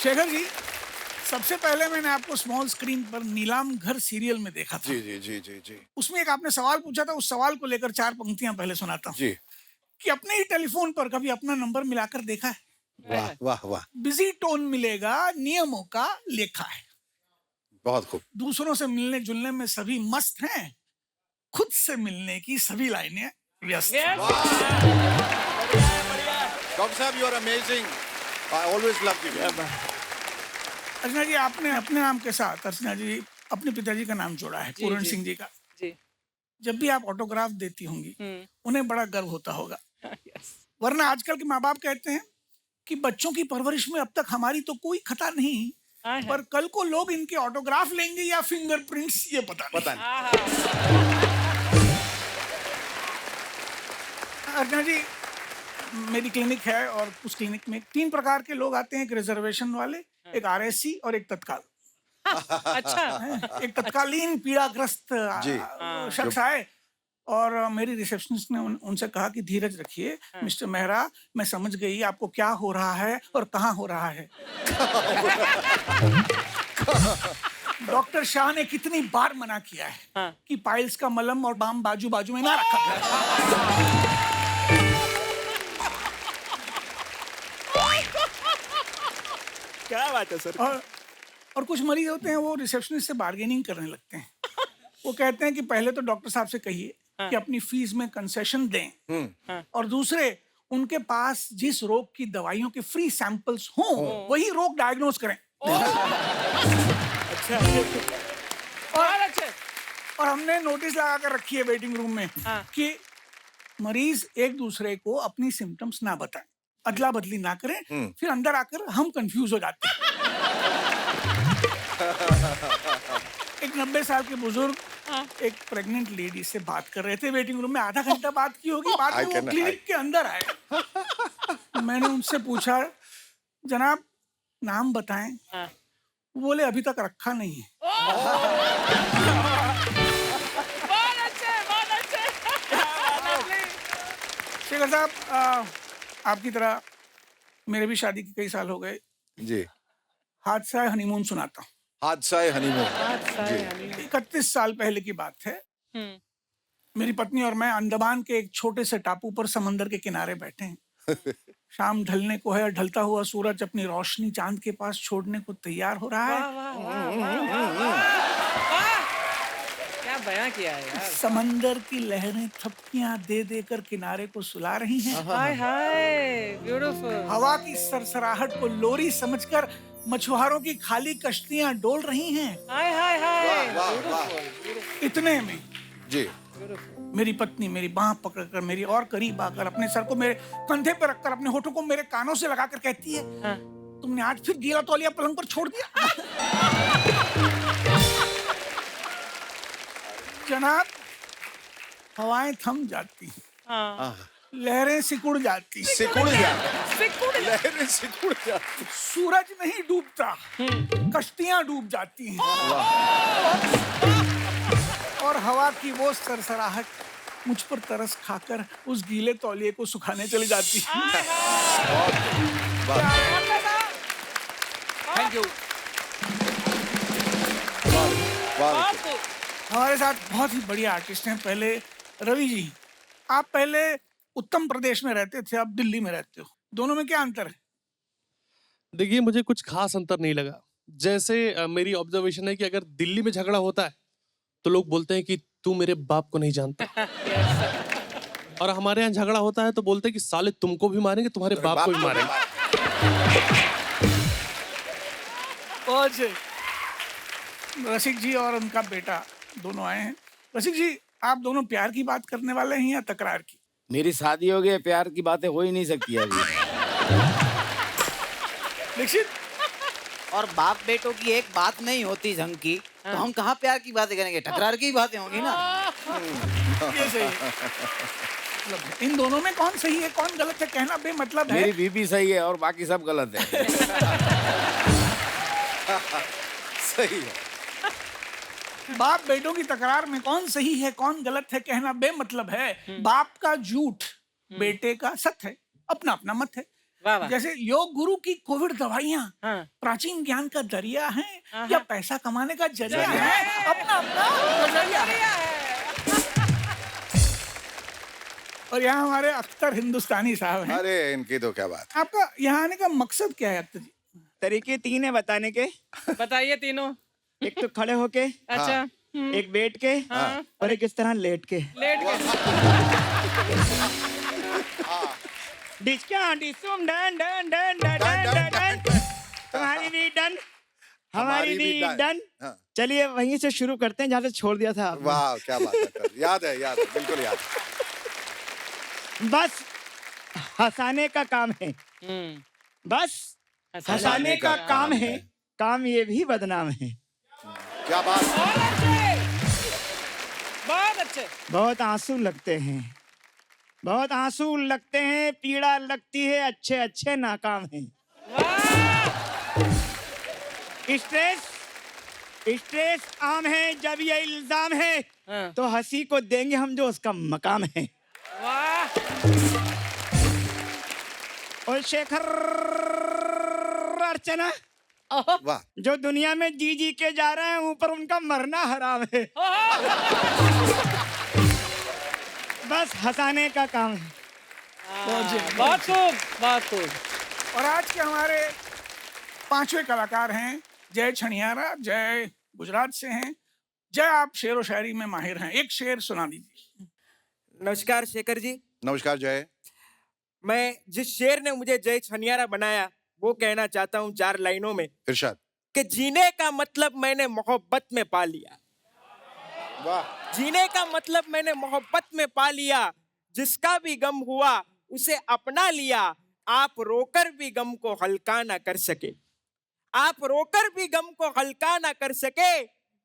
शेखर जी, सबसे पहले मैंने आपको स्मॉल स्क्रीन पर नीलाम घर सीरियल में देखा था। जी जी जी जी जी उसमें एक आपने सवाल पूछा था, उस सवाल को लेकर 4 पंक्तियां पहले सुनाता हूँ जी। कि अपने ही टेलीफोन पर कभी अपना नंबर मिलाकर देखा है? वाह वाह वाह, बिजी टोन मिलेगा, नियमों का लेखा है। बहुत खूब। दूसरों से मिलने जुलने में सभी मस्त हैं, खुद से मिलने की सभी लाइनें व्यस्त हैं। डॉक्टर साहब, you are amazing. I always love you. Archana ji, आपने अपने नाम के साथ अर्चना जी अपने पिताजी का नाम जोड़ा है, पूरण सिंह जी का। जी। जब भी आप ऑटोग्राफ देती होंगी उन्हें बड़ा गर्व होता होगा, यस। वरना आजकल के माँ बाप कहते हैं कि बच्चों की परवरिश में अब तक हमारी तो कोई खता नहीं, पर कल को लोग इनके ऑटोग्राफ लेंगे या फिंगरप्रिंट्स, ये पता नहीं। अर्चना जी, मेरी क्लिनिक है और उस क्लिनिक में 3 प्रकार के लोग आते हैं, एक रिजर्वेशन वाले, एक आरएससी और एक तत्काल। अच्छा। एक तत्कालीन पीड़ाग्रस्त शख्स आए और मेरी रिसेप्शनिस्ट ने उनसे कहा कि धीरज रखिए मिस्टर मेहरा, मैं समझ गई आपको क्या हो रहा है और कहाँ हो रहा है। डॉक्टर शाह ने कितनी बार मना किया है कि पाइल्स का मलम और बाम बाजू बाजू में ना रखा जाए। क्या बात है सर। और कुछ मरीज होते हैं वो रिसेप्शनिस्ट से बार्गेनिंग करने लगते हैं। वो कहते हैं कि पहले तो डॉक्टर साहब से कहिए कि अपनी फीस में कंसेशन दें, और दूसरे, उनके पास जिस रोग की दवाइयों के फ्री सैंपल्स हों वही रोग डायग्नोज करें। अच्छा। और हमने नोटिस लगा कर रखी है वेटिंग रूम में कि मरीज एक दूसरे को अपनी सिम्टम्स ना बताएं, अदला बदली ना करें, फिर अंदर आकर हम कंफ्यूज हो जाते हैं। एक 90 साल के बुजुर्ग एक प्रेग्नेंट लेडी से बात कर रहे थे वेटिंग रूम में, आधा घंटा बात की होगी, बाद में वो क्लिनिक के अंदर आए। मैंने उनसे पूछा, जनाब नाम बताएं। वो बोले अभी तक रखा नहीं है। शेखर साहब, आपकी तरह मेरे भी शादी के कई साल हो गए जी। हादसा हनीमून सुनाता हूँ। हादसा हनीमून। 31 साल पहले की बात है। मेरी पत्नी और मैं अंडमान के एक छोटे से टापू पर समंदर के किनारे बैठे हैं। शाम ढलने को है और ढलता हुआ सूरज अपनी रोशनी चांद के पास छोड़ने को तैयार हो रहा है। क्या बयां किया है यार। समंदर की लहरें थपकियां दे देकर किनारे को सुला रही हैं। हाय हाय, ब्यूटीफुल। हवा की सरसराहट को लोरी समझकर मछुआरों की खाली कश्तियां डोल रही हैं। हाय हाय हाय। इतने में जी मेरी पत्नी मेरी बांह पकड़कर मेरी और करीब आकर अपने सर को मेरे कंधे पर रखकर अपने होठों को मेरे कानों से लगाकर कहती है, तुमने आज फिर गीला तौलिया पलंग पर छोड़ दिया। जनाब, हवाएं थम जाती, लहरें सिकुड़ जाती, लहरें सिकुड़ जाती, सूरज नहीं डूबता, कश्तियां डूब जाती हैं, और हवा की वो सरसराहट मुझ पर तरस खाकर उस गीले तौलिए को सुखाने चली जाती है। Thank you. हमारे साथ बहुत ही बढ़िया आर्टिस्ट हैं। पहले रवि जी, आप पहले उत्तम प्रदेश में रहते थे, अब दिल्ली में रहते हो, दोनों में क्या अंतर है? देखिए, मुझे कुछ खास अंतर नहीं लगा। जैसे मेरी ऑब्जर्वेशन है कि अगर दिल्ली में झगड़ा होता है तो लोग बोलते हैं कि तू मेरे बाप को नहीं जानता। और हमारे यहाँ झगड़ा होता है तो बोलते हैं कि साले तुमको भी मारेंगे, तुम्हारे बाप को भी मारेंगे। रसिक जी और उनका बेटा दोनों आए हैं। रसिक जी, आप दोनों प्यार की बात करने वाले हैं या तकरार की? मेरी शादी हो गई, प्यार की बातें हो ही नहीं सकती अभी। दीक्षित, और बाप बेटों की एक बात नहीं होती झंग की, तो हम कहाँ प्यार की बातें करेंगे, टकरार की बातें होंगी ना। ये सही है। मतलब इन दोनों में कौन सही है कौन गलत है कहना बेमतलब है। मेरी बीबी सही है और बाकी सब गलत है। सही है। बाप बेटों की तकरार में कौन सही है कौन गलत है कहना बेमतलब है। बाप का झूठ बेटे का सत्य है, अपना अपना मत है। वाह वाह। जैसे योग गुरु की कोविड दवाइयाँ हाँ। प्राचीन ज्ञान का दरिया है हाँ। या पैसा कमाने का जरिया है, अपना अपना नजरिया है। और यहाँ हमारे अख्तर हिंदुस्तानी साहब हैं। अरे इनकी तो क्या बात। आपका यहाँ आने का मकसद क्या है अख्तर जी? तरीके 3 है बताने के। बताइए तीनों। एक तो खड़े होके, अच्छा। एक बैठ के, हाँ। और एक इस तरह लेट के। लेट गए। डिस्का डिसुम done done done done done done. तुम्हारी भी डन, हमारी भी डन। हाँ। चलिए वहीं से शुरू करते हैं जहाँ से छोड़ दिया था आपने। वाह क्या बात है, याद है बिल्कुल याद है। बस हंसाने का काम है, बस हंसाने का काम है, काम ये भी बदनाम है। क्या बात। बहुत अच्छे। बहुत आंसू लगते हैं, बहुत आंसू लगते हैं, पीड़ा लगती है, अच्छे अच्छे नाकाम हैं। स्ट्रेस स्ट्रेस आम है, जब ये इल्जाम है हाँ। तो हंसी को देंगे हम जो उसका मकाम है। वाह। और शेखर अर्चना वाह। जो दुनिया में जी जी के जा रहे हैं, ऊपर उनका मरना हराम है। बस हंसाने का काम है। बहुत खूब, बहुत खूब। और आज के हमारे 5वें कलाकार हैं जय छनियारा। जय गुजरात से हैं। जय आप शेर व शायरी में माहिर हैं, एक शेर सुना दीजिए। नमस्कार शेखर जी। नमस्कार जय। मैं जिस शेर ने मुझे जय छनियारा बनाया वो कहना चाहता हूँ 4 लाइनों में इरशाद। कि जीने का मतलब मैंने मोहब्बत में पा लिया। वाह। जीने का मतलब मैंने मोहब्बत में पा लिया, जिसका भी गम हुआ उसे अपना लिया। आप रोकर भी गम को हल्का ना कर सके, आप रोकर भी गम को हल्का ना कर सके,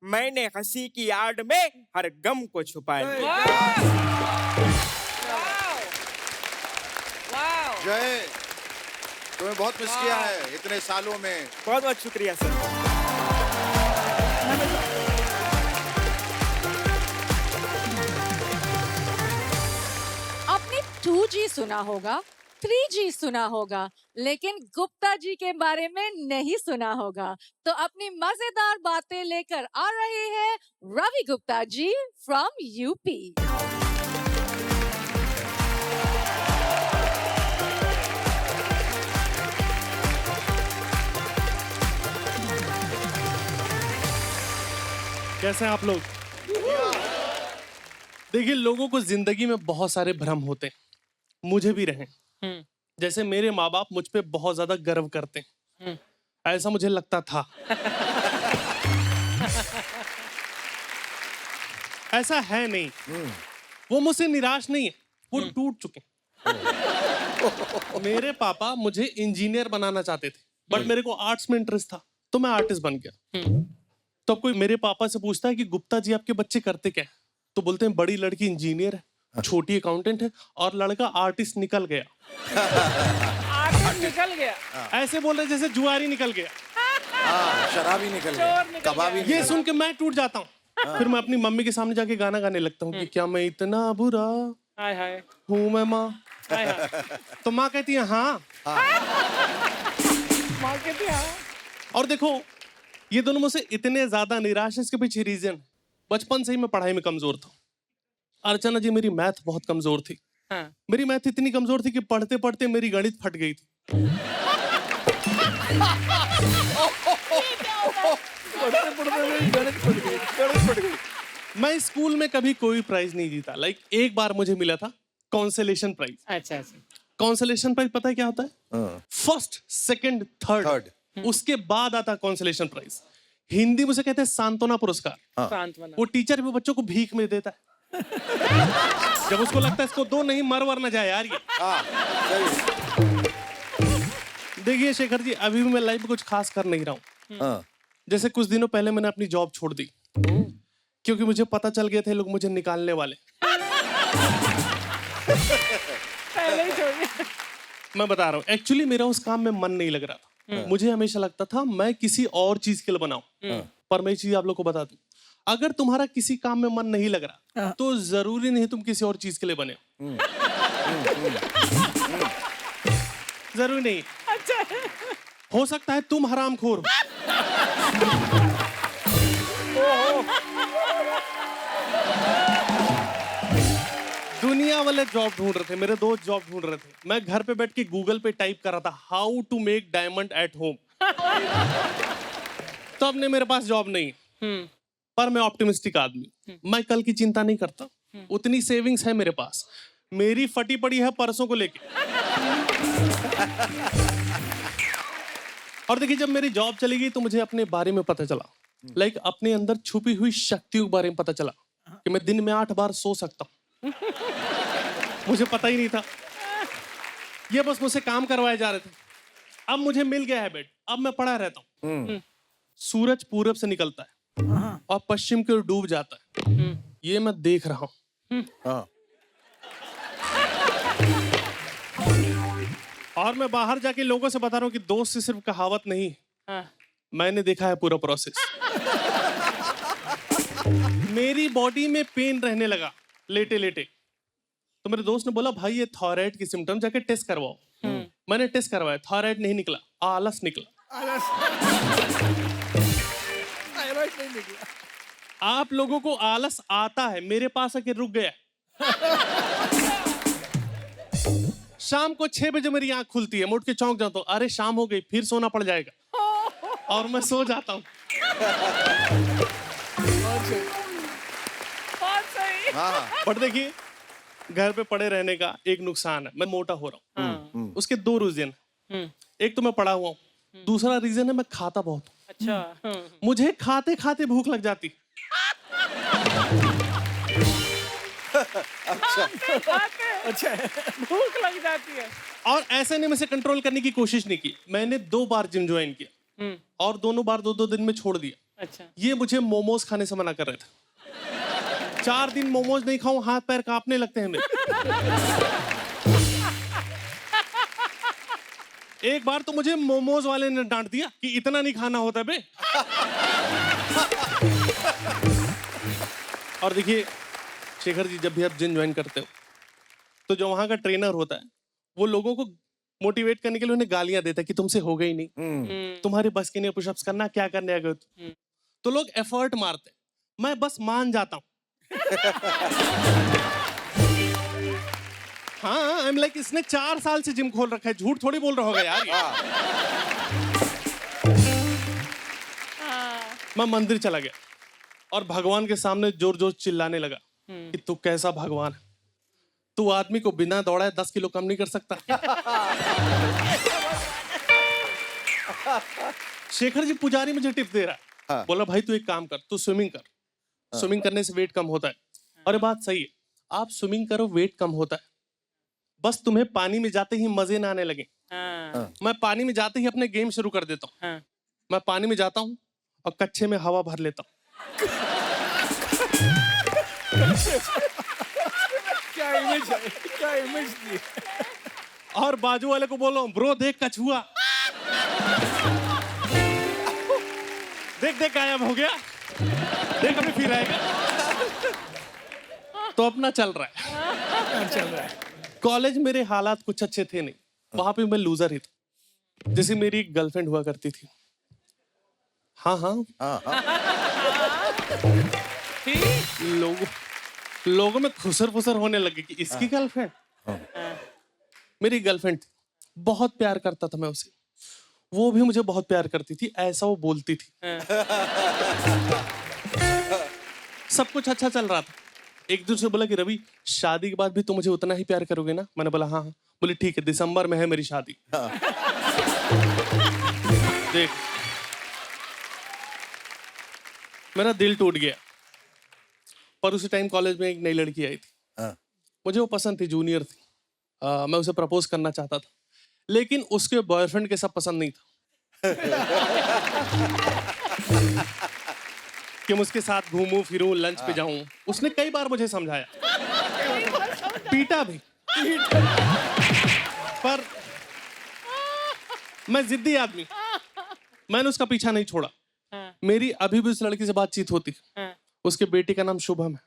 मैंने हंसी की आड़ में हर गम को छुपा लिया। जय तुम्हें बहुत मिस किया है इतने सालों में। बहुत बहुत शुक्रिया सर। आपने 2G सुना होगा, 3G सुना होगा, लेकिन गुप्ता जी के बारे में नहीं सुना होगा। तो अपनी मजेदार बातें लेकर आ रहे हैं रवि गुप्ता जी फ्रॉम यूपी। कैसे हैं आप लोग? देखिए, लोगों को जिंदगी में बहुत सारे भ्रम होते हैं, मुझे भी रहे। जैसे मेरे माँ बाप मुझ पे बहुत ज्यादा गर्व करते हैं, ऐसा मुझे लगता था। ऐसा है नहीं, वो मुझसे निराश नहीं है, वो टूट चुके हैं। मेरे पापा मुझे इंजीनियर बनाना चाहते थे, बट मेरे को आर्ट्स में इंटरेस्ट था, तो मैं आर्टिस्ट बन गया। तो कोई मेरे पापा से पूछता है कि गुप्ता जी आपके बच्चे करते क्या है, तो बोलते हैं बड़ी लड़की इंजीनियर है, छोटी अकाउंटेंट है, और लड़का आर्टिस्ट निकल गया। आर्टिस्ट निकल गया। ऐसे बोल रहे जैसे जुआरी निकल गया, शराबी निकल गया, कबाबी निकल ये गया। सुन के मैं टूट जाता हूँ। फिर मैं अपनी मम्मी के सामने जाके गाना गाने लगता हूँ कि क्या मैं इतना बुरा हाय हाय हूँ मैं माँ। हाय हाय। तो माँ कहती है हाँ। माँ कहती है हाँ। और देखो, ये दोनों मुझसे इतने ज्यादा निराश है, इसके पीछे रीजन, बचपन से ही मैं पढ़ाई में कमजोर था। अर्चना जी मेरी मैथ बहुत कमजोर थी। हाँ। मेरी मैथ इतनी कमजोर थी कि पढ़ते पढ़ते मेरी गणित फट गई थी। मैं स्कूल में कभी कोई प्राइज नहीं जीता। लाइक एक बार मुझे मिला था कॉन्सोलेशन प्राइज। अच्छा अच्छा। कॉन्सोलेशन प्राइज पता है क्या होता है? फर्स्ट, सेकंड, थर्ड, उसके बाद आता कॉन्सोलेशन प्राइज। हिंदी मुझे कहते हैं सांत्वना पुरस्कार। सांत्वना। वो टीचर भी बच्चों को भीख में देता है। जब उसको लगता है इसको दो, नहीं मर वर ना जाए यार ये। देखिए शेखर जी, अभी भी मैं लाइफ में कुछ खास कर नहीं रहा हूँ। जैसे कुछ दिनों पहले मैंने अपनी जॉब छोड़ दी, क्योंकि मुझे पता चल गया था लोग मुझे निकालने वाले। पहले ही छोड़ दिया। मैं बता रहा हूँ, एक्चुअली मेरा उस काम में मन नहीं लग रहा था। मुझे हमेशा लगता था मैं किसी और चीज के लिए बनाऊं। पर मैं चीज आप लोग को बता दूं, अगर तुम्हारा किसी काम में मन नहीं लग रहा तो जरूरी नहीं तुम किसी और चीज के लिए बने। जरूरी नहीं। अच्छा हो सकता है तुम हरामखोर हो। दुनिया वाले जॉब ढूंढ रहे थे, मेरे दोस्त जॉब ढूंढ रहे थे, मैं घर पे बैठ के गूगल पे टाइप कर रहा था how to make diamond at home. तो अब ने मेरे पास जॉब नहीं, पर मैं ऑप्टिमिस्टिक आदमी, मैं कल की चिंता नहीं करता, उतनी सेविंग्स है मेरे पास, मेरी फटी पड़ी है परसों को लेके। और देखिए जब मेरी जॉब चली गई तो मुझे अपने बारे में पता चला, लाइक अपने अंदर छुपी हुई शक्तियों के बारे में पता चला कि मैं दिन में 8 बार सो सकता हूँ। मुझे पता ही नहीं था, ये बस मुझसे काम करवाए जा रहे थे। अब मुझे मिल गया है बेड, अब मैं पड़ा रहता हूँ। सूरज पूरब से निकलता है और पश्चिम की ओर डूब जाता है, ये मैं देख रहा हूँ। हाँ। और मैं बाहर जाके लोगों से बता रहा हूँ कि दोस्त से सिर्फ कहावत नहीं, मैंने देखा है पूरा प्रोसेस। मेरी बॉडी में पेन रहने लगा लेटे लेटे, तो मेरे दोस्त ने बोला भाई ये थायराइड की सिम्टम, जाके टेस्ट करवाओ। मैंने टेस्ट करवाया, थायराइड नहीं निकला, आलस निकला। थायराइड नहीं निकला। आप लोगों को आलस आता है, मेरे पास आके रुक गया। शाम को 6 बजे मेरी आंख खुलती है, मैं उठ के चौंक जाता हूँ, अरे शाम हो गई, फिर सोना पड़ जाएगा, और मैं सो जाता हूँ। बहुत सही। हाँ। बट देखिए घर पे पड़े रहने का एक नुकसान है, मैं मोटा हो रहा हूँ। उसके 2 रीजन, एक तो मैं पड़ा हुआ हूँ, दूसरा रीजन है मैं खाता बहुत हूँ। अच्छा मुझे खाते खाते भूख लग जाती। अच्छा भूख लग जाती है। और ऐसे ने मुझे कंट्रोल करने की कोशिश नहीं की, मैंने 2 बार जिम ज्वाइन किया और दोनों बार 2-2 दिन में छोड़ दिया। अच्छा ये मुझे मोमोज खाने से मना कर रहे थे। 4 दिन मोमोज नहीं खाऊं, हाथ पैर कांपने लगते हैं मेरे। एक बार तो मुझे मोमोज वाले ने डांट दिया कि इतना नहीं खाना होता बे। और देखिए शेखर जी, जब भी आप जिम ज्वाइन करते हो तो जो वहां का ट्रेनर होता है वो लोगों को मोटिवेट करने के लिए उन्हें गालियां देता है कि तुमसे हो गई नहीं, तुम्हारे बस के नहीं पुशअप्स करना, क्या करने आ गए हो। तो लोग एफर्ट मारते, मैं बस मान जाता हूं। हाँ आई एम लाइक इसने 4 साल से जिम खोल रखा है, झूठ थोड़ी बोल रहा होगा यार ये। मैं मंदिर चला गया और भगवान के सामने जोर जोर चिल्लाने लगा कि तू कैसा भगवान है, तू आदमी को बिना दौड़ाए 10 किलो कम नहीं कर सकता। शेखर जी पुजारी मुझे टिप दे रहा है, बोला भाई तू एक काम कर, तू स्विमिंग कर, स्विमिंग करने से वेट कम होता है। और ये बात सही है, आप स्विमिंग करो वेट कम होता है, बस तुम्हें पानी में जाते ही मजे ना आने लगे। मैं पानी में जाते ही अपने गेम शुरू कर देता हूँ। मैं पानी में जाता हूँ और कच्चे में हवा भर लेता हूँ। क्या इमेज है, क्या इमेज दी। और बाजू वाले को बोलो ब्रो देख कछुआ, देख देख गायब हो गया, देख अभी फिर आएगा। तो अपना चल रहा है, चल रहा है। कॉलेज मेरे हालात कुछ अच्छे थे नहीं, वहां पे मैं लूजर ही था। जैसे मेरी एक गर्लफ्रेंड हुआ करती थी। हाँ हाँ, लोगों में खुसर फुसर होने लगे कि इसकी गर्लफ्रेंड। मेरी गर्लफ्रेंड थी, बहुत प्यार करता था मैं उसे, वो भी मुझे बहुत प्यार करती थी, ऐसा वो बोलती थी। सब कुछ अच्छा चल रहा था। एक दूसरे बोला कि रवि शादी के बाद भी तुम मुझे उतना ही प्यार करोगे ना? मैंने बोला हाँ हाँ। बोले ठीक है, दिसंबर में है मेरी शादी। देख मेरा दिल टूट गया। पर उसी टाइम कॉलेज में एक नई लड़की आई थी, मुझे वो पसंद थी, जूनियर थी। मैं उसे प्रपोज करना चाहता था, लेकिन उसके बॉयफ्रेंड के सब पसंद नहीं था कि मैं उसके साथ घूमूं फिरूं, लंच पे जाऊं। उसने कई बार मुझे समझाया, पीटा भी, पर मैं जिद्दी आदमी, मैंने उसका पीछा नहीं छोड़ा। मेरी अभी भी उस लड़की से बातचीत होती। उसके बेटे का नाम शुभम है।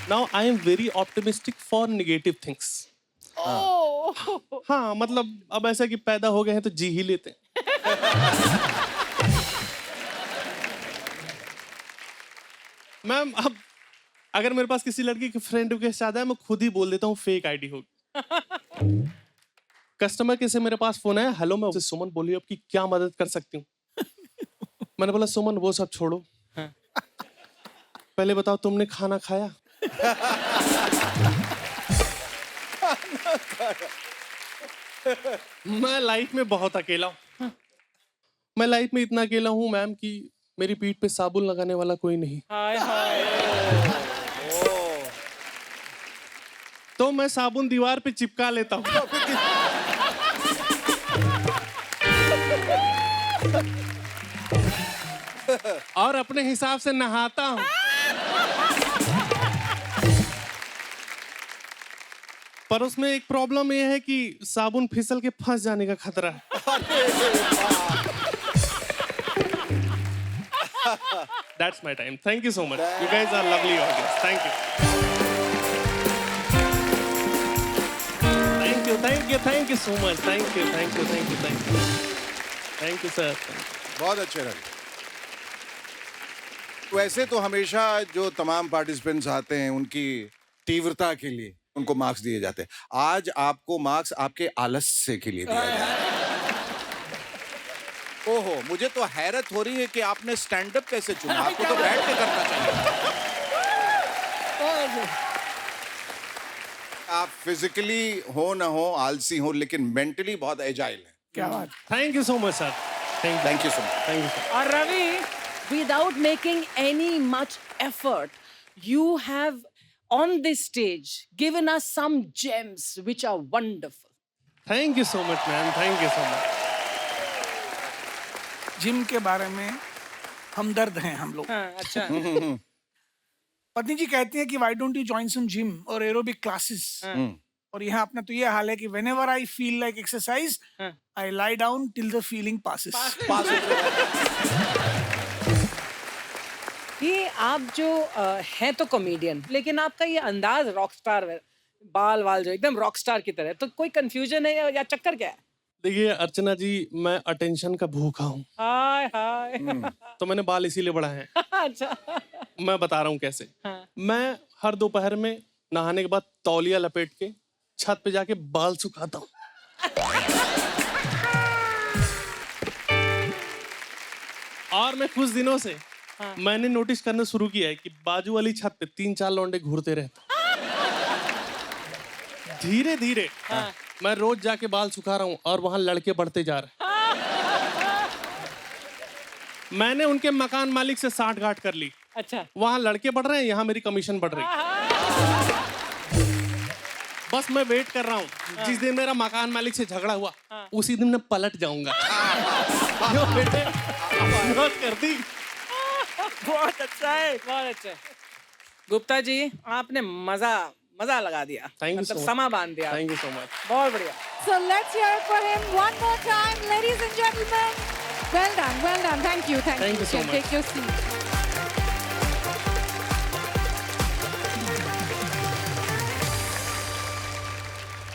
Now I am very optimistic for negative things. हाँ मतलब अब ऐसा कि पैदा हो गए हैं तो जी ही लेते हैं। मैम अब अगर मेरे पास किसी लड़की की फ्रेंड के साथ है मैं खुद ही बोल देता हूँ फेक आईडी होगी। कस्टमर के से मेरे पास फोन है, हेलो मैं सुमन बोलिए आपकी क्या मदद कर सकती हूँ। मैंने बोला सुमन वो सब छोड़ो, पहले बताओ तुमने खाना खाया। मैं लाइफ में बहुत अकेला हूँ। मैं लाइफ में इतना अकेला हूँ मैम कि मेरी पीठ पे साबुन लगाने वाला कोई नहीं। हाय हाय। तो मैं साबुन दीवार पे चिपका लेता हूँ। और अपने हिसाब से नहाता हूँ। पर उसमें एक प्रॉब्लम ये है कि साबुन फिसल के फंस जाने का खतरा है। That's my time. Thank you so much. You guys are lovely audience. Thank you. Thank you so much. Thank you, sir. बहुत अच्छे रहे। वैसे तो हमेशा जो तमाम पार्टिसिपेंट्स आते हैं उनकी तीव्रता के लिए उनको मार्क्स दिए जाते हैं। आज आपको मार्क्स आपके आलस्य के लिए दिया जाए। ओहो, मुझे तो हैरत हो रही है कि आपने स्टैंड अप कैसे चुना? आपको तो बैठ के करना चाहिए। आप फिजिकली हो ना हो, आलसी हो, लेकिन मेंटली बहुत एजाइल है। क्या बात। Thank you so much, sir. Thank you so much. Thank you, sir. और Ravi, without making any much effort, you have on this stage given us some gems which are wonderful. Thank you so much, ma'am. Thank you so much. Gym के बारे में हमदर्द हैं हम लोग। हाँ, अच्छा। पत्नी जी कहती हैं कि why don't you join some gym और एरोबिक क्लासेस। और यहाँ अपना तो ये हाल है कि whenever I feel like exercise I lie down till the feeling passes. ये आप जो हैं तो कॉमेडियन, लेकिन आपका ये अंदाज रॉकस्टार, बाल वाल जो एकदम रॉकस्टार की तरह, तो कोई कंफ्यूजन है या चक्कर क्या है? देखिए अर्चना जी, मैं अटेंशन का भूखा हूँ। हाय हाय। तो मैंने बाल इसीलिए बढ़ाए हैं। अच्छा। मैं बता रहा हूँ कैसे। हाँ। मैं हर दोपहर में नहाने के बाद तौलिया लपेट के छत पे जाके बाल सुखाता हूँ। और मैं कुछ दिनों से मैंने नोटिस करना शुरू किया है कि बाजू वाली छत पे 3-4 लौंडे घूरते रहते। धीरे धीरे मैं रोज जाके बाल सुखा रहा हूँ और वहां लड़के बढ़ते जा रहे हैं। मैंने उनके मकान मालिक से साठ-गांठ कर ली। अच्छा। वहां लड़के बढ़ रहे हैं, यहाँ मेरी कमीशन बढ़ रही है। बस मैं वेट कर रहा हूँ, जिस दिन मेरा मकान मालिक से झगड़ा हुआ उसी दिन मैं पलट जाऊंगा। क्यों बेटे? बहुत कर दी। बहुत अच्छा है। बहुत अच्छा। गुप्ता जी, आपने मजा लगा दिया। Thank you मतलब so much. समा बांध दिया। Thank you so much. बहुत बढ़िया। So let's hear it for him one more time, ladies and gentlemen. Well done, well done. Thank you, thank Thank you so can much. Take your seat.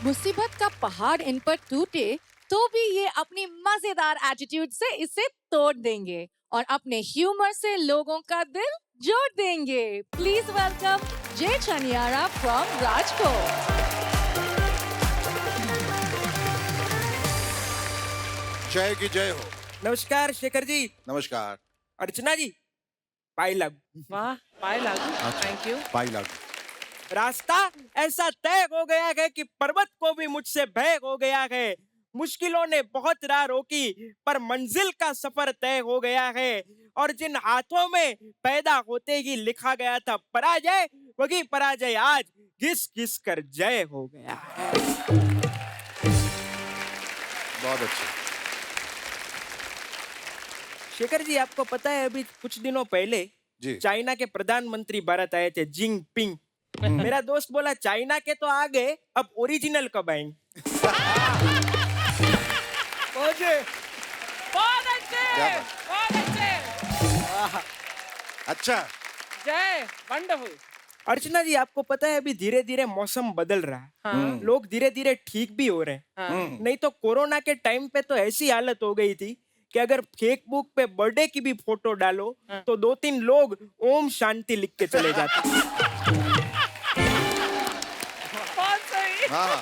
मुसीबत का पहाड़ इन पर टूटे तो भी ये अपनी मजेदार एटीट्यूड से इसे तोड़ देंगे और अपने ह्यूमर से लोगों का दिल जोड़ देंगे। प्लीज वेलकम जय छनियारा फ्रॉम राजकोट। जय की जय हो। नमस्कार शेखर जी। नमस्कार। अर्चना जी, पाई लग। वाह, पाए लागू। Thank you. पाई लाग। रास्ता ऐसा तय हो गया है कि पर्वत को भी मुझसे भय हो गया है। मुश्किलों ने बहुत राह रोकी पर मंजिल का सफर तय हो गया है। और जिन हाथों में पैदा होते ही लिखा गया था पराजय, वही पराजय आज घिस घिस कर जय हो गया है। बहुत अच्छा। शेखर जी, आपको पता है अभी कुछ दिनों पहले जी। चाइना के प्रधानमंत्री भारत आए थे, जिनपिंग। मेरा दोस्त बोला चाइना के तो आ गए, अब ओरिजिनल कब आएंगे? बहुत अच्छे, क्या बात? बहुत अच्छे। अच्छा। जय, वंडरफुल। अर्चना जी, आपको पता है अभी धीरे धीरे मौसम बदल रहा है, लोग धीरे धीरे ठीक भी हो रहे हैं। नहीं तो कोरोना के टाइम पे तो ऐसी हालत हो गई थी कि अगर फेसबुक पे बर्थडे की भी फोटो डालो तो 2-3 लोग ओम शांति लिख के चले जाते। बहुत सही। हाँ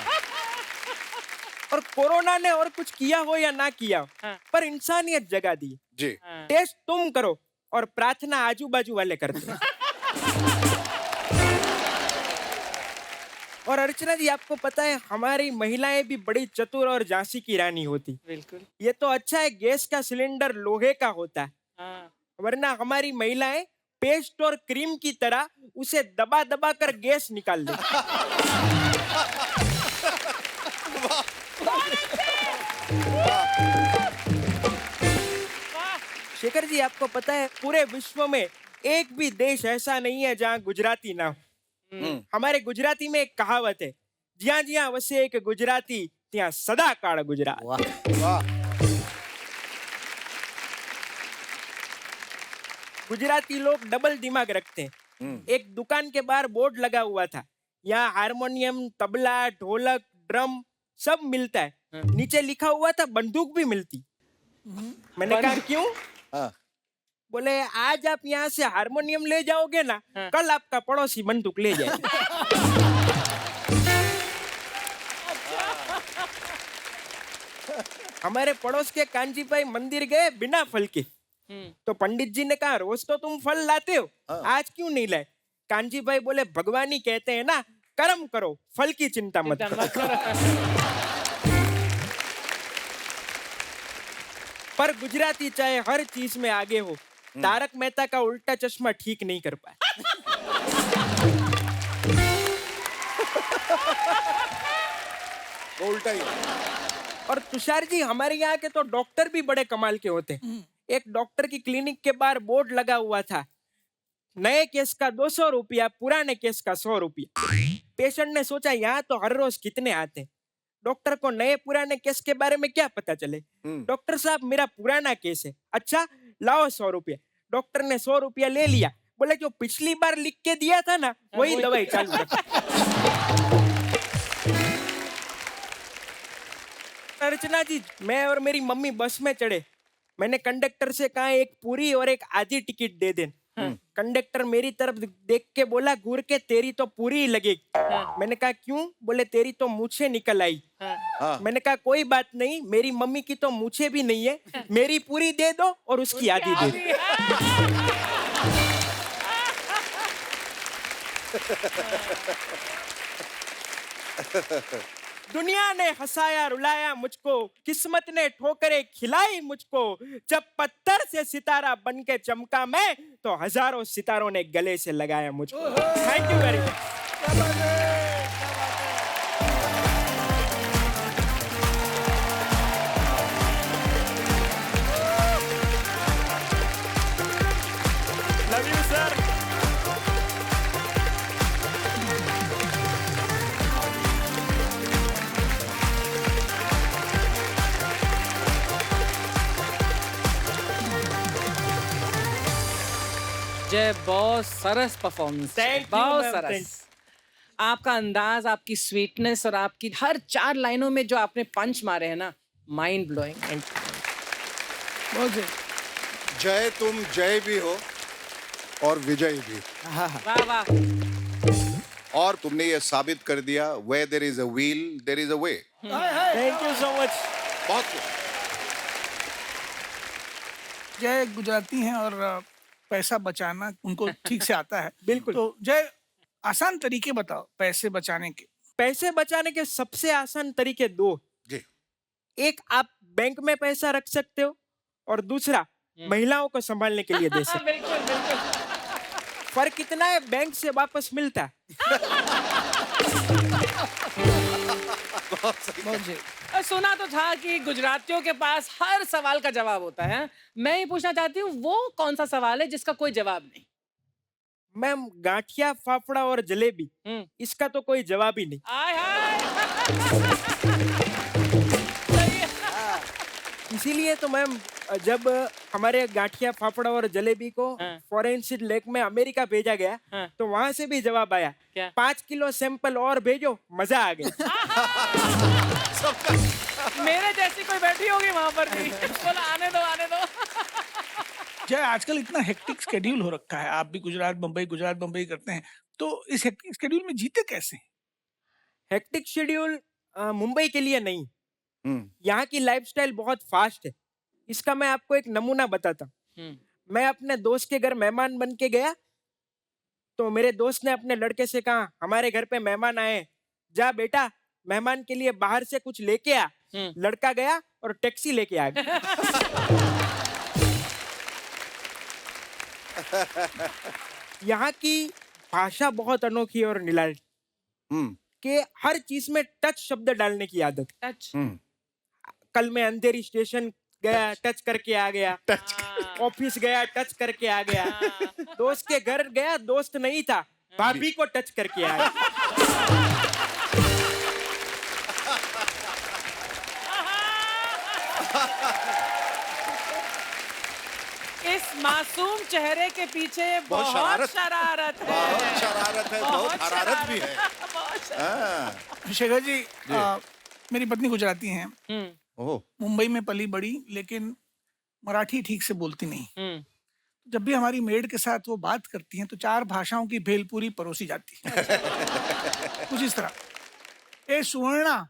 और कोरोना ने और कुछ किया हो या ना किया हो, पर इंसानियत जगा दी। जी। टेस्ट तुम करो और प्रार्थना आजू बाजू वाले करते हैं। और अर्चना जी, आपको पता है हमारी महिलाएं भी बड़ी चतुर और झांसी की रानी होती। बिल्कुल। ये तो अच्छा है गैस का सिलेंडर लोहे का होता है, हाँ। वरना हमारी महिलाएं पेस्ट और क्रीम की तरह उसे दबा दबा कर गैस निकाल दे। शेखर जी, आपको पता है पूरे विश्व में एक भी देश ऐसा नहीं है जहाँ गुजराती ना हो। हमारे गुजराती में एक कहावत है, ज्યાં જ્યાં વસે એક ગુજરાતી ત્યાં સદા કાળ ગુજરાત। वाह। गुजराती लोग डबल दिमाग रखते हैं। एक दुकान के बाहर बोर्ड लगा हुआ था, यहाँ हारमोनियम, तबला, ढोलक, ड्रम सब मिलता है। नीचे लिखा हुआ था बंदूक भी मिलती। मैंने कहा क्यों? हाँ। बोले आज आप यहाँ से हारमोनियम ले जाओगे ना, कल आपका पड़ोसी बंदूक ले जाए। हमारे पड़ोस के कांजी भाई मंदिर गए बिना फल के, तो पंडित जी ने कहा रोज तो तुम फल लाते हो, आज क्यों नहीं लाए? कांजी भाई बोले भगवान ही कहते हैं ना, कर्म करो, फल की चिंता मत करो। पर गुजराती चाहे हर चीज में आगे हो, तारक मेहता का उल्टा चश्मा ठीक नहीं कर पाए। वो उल्टा ही। और तुषार जी, हमारे यहाँ के तो डॉक्टर भी बड़े कमाल के होते हैं। एक डॉक्टर की क्लिनिक के बाहर बोर्ड लगा हुआ था, नए केस का 200 रुपया, पुराने केस का 100 रुपया। पेशेंट ने सोचा यहाँ तो हर रोज कितने आते हैं, डॉक्टर को नए पुराने केस के बारे में क्या पता चले। डॉक्टर साहब, मेरा पुराना केस है। अच्छा लाओ 100 रुपया। डॉक्टर ने 100 रुपया ले लिया, बोले जो पिछली बार लिख के दिया था ना, वही दवाई चालू रखो। अर्चना जी, मैं और मेरी मम्मी बस में चढ़े, मैंने कंडक्टर से कहा एक पूरी और एक आधी टिकट दे दे। कंडक्टर मेरी तरफ देख के बोला घूर के, तेरी तो पूरी ही लगेगी। मैंने कहा क्यों? बोले तेरी तो मूछें निकल आई। मैंने कहा कोई बात नहीं, मेरी मम्मी की तो मूछें भी नहीं है, मेरी पूरी दे दो और उसकी आधी दे दो। दुनिया ने हंसाया रुलाया मुझको, किस्मत ने ठोकरें खिलाई मुझको। जब पत्थर से सितारा बन के चमका मैं, तो हजारों सितारों ने गले से लगाया मुझको। Thank you very much. Love you sir. जय, बहुत सरस परफॉर्मेंस, Thank you, बहुत ma'am, सरस। thanks. आपका अंदाज, आपकी स्वीटनेस और आपकी हर 4 लाइनों में जो आपने पंच मारे हैं ना, माइंड ब्लोइंग। जय तुम जय भी हो और विजय भी, वाह वाह। और तुमने ये साबित कर दिया, where there is a will there is a way। Thank you so much. बहुत कुछ। जय गुजराती हैं और पैसा बचाना उनको ठीक से आता है। बिल्कुल। तो जय, आसान तरीके बताओ पैसे बचाने के। पैसे बचाने के सबसे आसान तरीके 2। जी। एक, आप बैंक में पैसा रख सकते हो, और दूसरा महिलाओं को संभालने के लिए दे सकते हो। बिल्कुल बिल्कुल। फर्क इतना है, बैंक से वापस मिलता है। सुना तो था कि गुजरातियों के पास हर सवाल का जवाब होता है। मैं ही पूछना चाहती हूँ, वो कौन सा सवाल है जिसका कोई जवाब नहीं? मैम, गांठिया, फाफड़ा और जलेबी, इसका तो कोई जवाब ही नहीं। आय हाय। इसीलिए तो मैम जब हमारे गांठिया फाफड़ा और जलेबी को फॉरेंसिक लैब में अमेरिका भेजा गया तो वहां से भी जवाब आया, क्या? 5 किलो सैंपल और भेजो, मजा आ गया। मेरे जैसी कोई बैठी होगी वहां पर भी, बोला आने दो आने दो। जय, आजकल इतना हेक्टिक स्केड्यूल हो रखा है, आप भी गुजरात बम्बई करते हैं, तो इस हेक्टिक स्केड्यूल में जीते कैसे? हेक्टिक शेड्यूल मुंबई के लिए नहीं, यहाँ की लाइफस्टाइल बहुत फास्ट है। इसका मैं आपको एक नमूना बताता हूँ। मैं अपने दोस्त के घर मेहमान बन के गया तो मेरे दोस्त ने अपने लड़के से कहा, हमारे घर पे मेहमान आए, जा बेटा मेहमान के लिए बाहर से कुछ लेके आ। लड़का गया और टैक्सी लेके आ गया। यहाँ की भाषा बहुत अनोखी और निराली कि हर चीज में टच शब्द डालने की आदत। टच। कल मैं अंधेरी स्टेशन गया, टच करके आ गया। ऑफिस गया, टच करके आ गया। दोस्त के घर गया, दोस्त नहीं था, भाभी को टच करके आया। इस मासूम चेहरे के पीछे बहुत शरारत है। बहुत शरारत है, बहुत हरारत भी है। बहुत शरारत। शेखर जी, मेरी पत्नी गुजराती हैं, ओह, मुंबई में पली बड़ी, लेकिन मराठी ठीक से बोलती नहीं। जब भी हमारी मेड के साथ वो बात करती हैं तो 4 भाषाओं की भेलपूरी परोसी जाती है। कुछ इस तरह, ए सुवर्णा,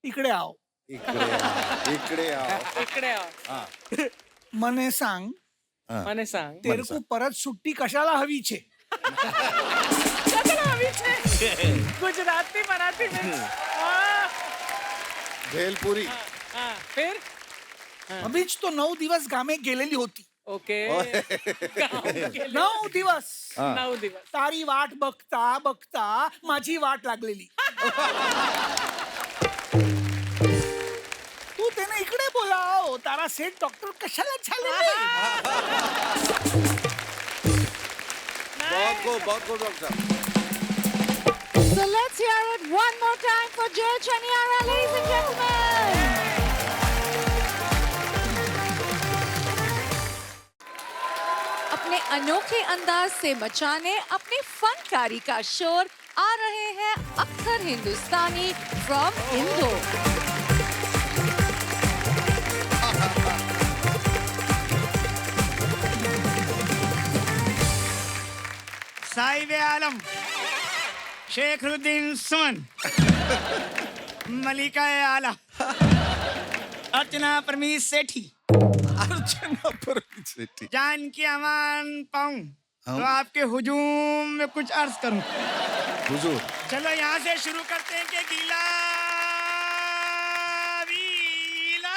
इकडे आओ, इकडे आओ, इकडे आओ। मने सांग, મને सांग, तेरे को परत सुट्टी कशाला हवी छे? कशाला हवी छे? गुजराती मराठी में। भेलपुरी। फिर अभीच तो 9 दिवस गामे गेलेली होती. ओके. 9 दिवस. 9 दिवस. तारी वाट बघता बघता माझी वाट लागलेली. तू त्याने इकडे बोलाव, तारा सेठ डॉक्टर कशाला झाले? बहुत को doctor. So let's hear it one more time for Jay Chaniara, ladies and gentlemen. अपने अनोखे अंदाज से मचाने अपनी फनकारी का शोर आ रहे हैं अक्सर हिंदुस्तानी फ्रॉम इंदौर. साहिब आलम शेखरुद्दीन सुमन, मलिका आला, अर्चना परमीश सेठी, जानकी अमान पाऊं तो आपके हुजूम में कुछ अर्ज करूं. हुजूर. चलो यहाँ से शुरू करते हैं कि गीला वीला,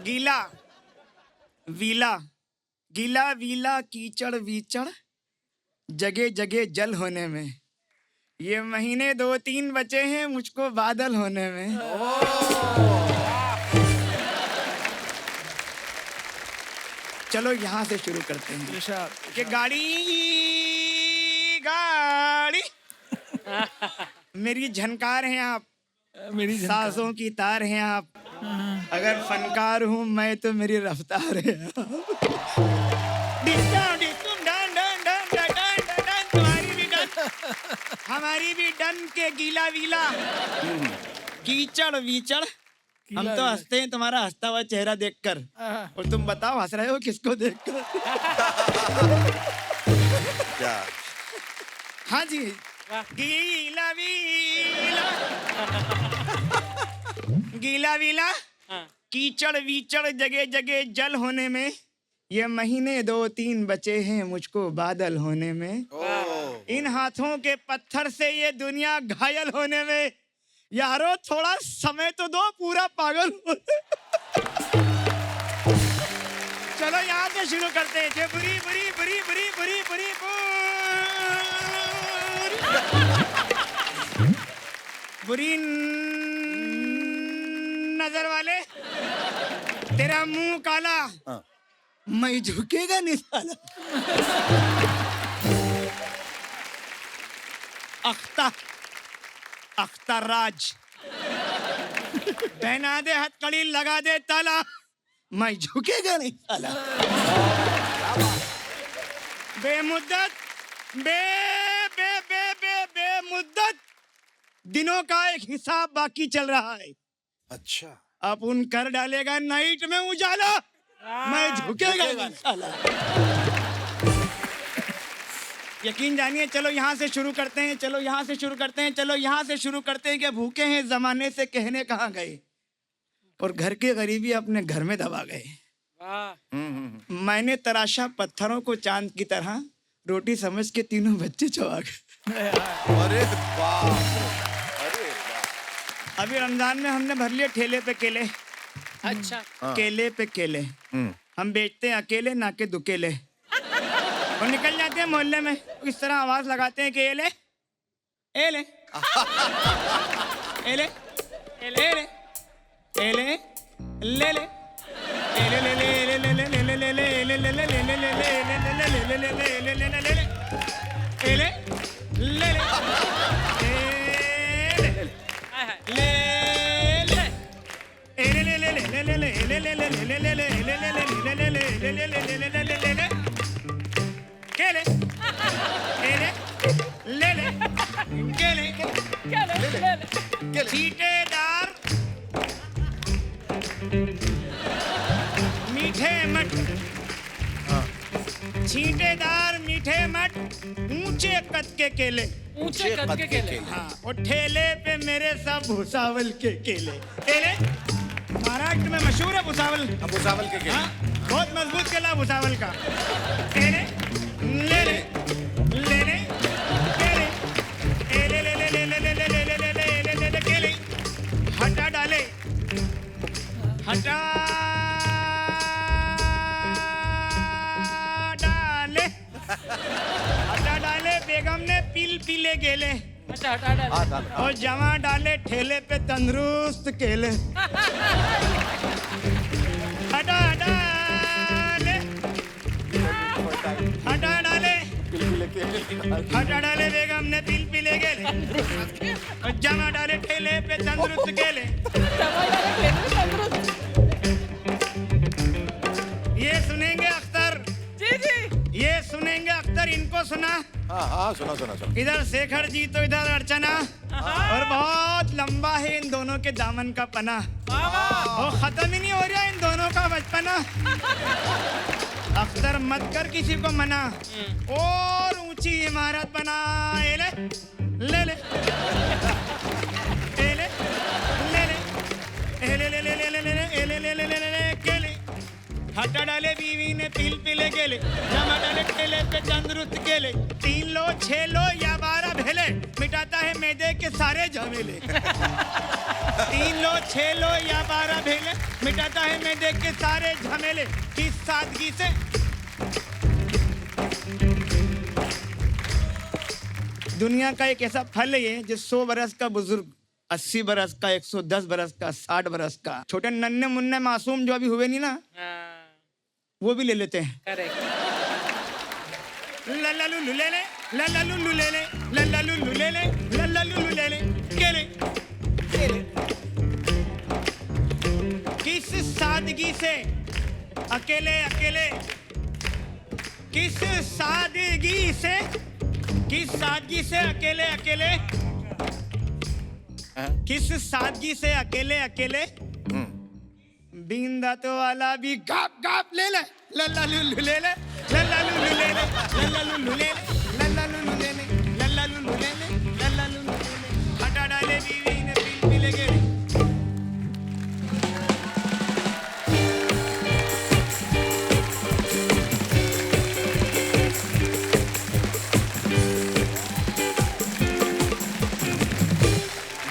गीला वीला, गीला वीला कीचड़ वीचड़ जगह जगह जल होने में, ये महीने 2-3 बचे हैं मुझको बादल होने में. चलो यहाँ से शुरू करते हैं कि गाड़ी गाड़ी मेरी झनकार हैं आप, मेरी सांसों की तार हैं आप, अगर फनकार हूँ मैं तो मेरी रफ्तार है. तुम्हारी भी डन, हमारी भी डन के गीला वीला कीचड़ वीचड़. हम तो हंसते हैं तुम्हारा हंसता हुआ चेहरा देखकर, और तुम बताओ हंस रहे हो किसको देखकर? क्या? हाँ जी, गीला वीला, गीला वीला कीचड़ वीचड़ जगह जगह जल होने में, ये महीने 2-3 बचे हैं मुझको बादल होने में. इन हाथों के पत्थर से ये दुनिया घायल होने में, यारो थोड़ा समय तो दो, पूरा पागल हो. चलो यहाँ से शुरू करते हैं. बुरी बुरी बुरी बुरी बुरी बुरी बुरी नजर वाले, तेरा मुंह काला, मैं झुकेगा नहीं साला. अख्तर, अख्तर राज, पहना दे हथकड़ी, लगा दे ताला, मैं झुकेगा नहीं साला। बेमुद्दत बेमुद्दत दिनों का एक हिसाब बाकी चल रहा है। अच्छा, अपन कर डालेगा नाइट में उजाला, मैं झुकेगा नहीं साला। यकीन जानिए, चलो यहाँ से शुरू करते हैं, चलो यहाँ से शुरू करते हैं, चलो यहाँ से शुरू करते हैं कि भूखे हैं जमाने से कहने कहाँ गए, और घर के गरीबी अपने घर में दबा गए। मैंने तराशा पत्थरों को चांद की तरह, रोटी समझ के तीनों बच्चे चबा गए। अरे बाप, अरे बाप। अभी रमजान में हमने भर लिए ठेले पे केले। अच्छा। केले पे केले हम बेचते हैं अकेले, ना के दुकेले। और निकल जाते हैं मोहल्ले में, इस तरह आवाज लगाते हैं कि ए ले ए ले ए ले ए ले ए ले ले ले चीटेदार मीठे मट, छींटेदार मीठे मट, ऊंचे कद के केले, ऊंचे कद के केले। हाँ, और ठेले पे मेरे सब भुसावल के केले। केले महाराष्ट्र में मशहूर है भुसावल। भुसावल के केले। हाँ, बहुत मजबूत केला भुसावल का। केले ले ले ले ले केले ले ले ले ले ले ले ले ले ले ले ले केले हटा डाले, हटा डाले, हटा डाले बेगम ने पील पीले गेले। अच्छा, हटा डाले। और जमा डाले ठेले पे तंदुरुस्त केले। हटा डाले, हटा डाले, हटा डाले बेगम ने पील पीले गेले। और जमा डाले ठेले पे तंदुरुस्त केले। ये सुनेंगे अख्तर, जी जी, ये सुनेंगे अख्तर, इनको सुना। हाँ हाँ, सुना सुना सुना। इधर शेखर जी तो इधर अर्चना, और बहुत लंबा है इन दोनों के दामन का पना, और खत्म ही नहीं हो रहा इन दोनों का बचपना। अख्तर मत कर किसी को मना, और ऊंची इमारत बना। ए ले ले ले ए ले ले ले ए ले ले ले ले ले ले ए ले ले ले ले ले केले हटा डाले बीवी ने पील पीले केले, जमा डाले ठेले पे तंदुरुस्त केले। 3 लो 6 लो या 12 भेले, मिटाता है मैदे के सारे झमेले। 3 लो 6 लो या 12 भेले, मिटाता है मैदे के सारे झमेले। किस सादगी से दुनिया का एक ऐसा फल है ये, जो 100 बरस का बुजुर्ग, 80 बरस का, 110 बरस का, 60 बरस का, छोटे नन्हे मुन्ने मासूम जो अभी हुए नहीं ना, वो भी ले लेते हैं। करेक्ट। लल्ला लुल्लू ले ले, लल्ला लुल्लू ले ले, लल्ला लुल्लू ले ले, लल्ला लुल्लू ले ले, केले केले। किस सादगी से अकेले अकेले, किस सादगी से, किस सादगी से अकेले अकेले, किस सादगी से अकेले अकेले, बिन दांतों वाला भी गाप गाप ले ले, लल्ला लुल्लू ले ले, लल्ला लुल्लू ले ले, लल्ला लुल्लू ले ले, लल्ला लुल्लू ले ले, लल्ला लुल्लू ले ले, लल्ला लुल्लू ले ले। हटा डाले बीवी ने पील पीले गेले।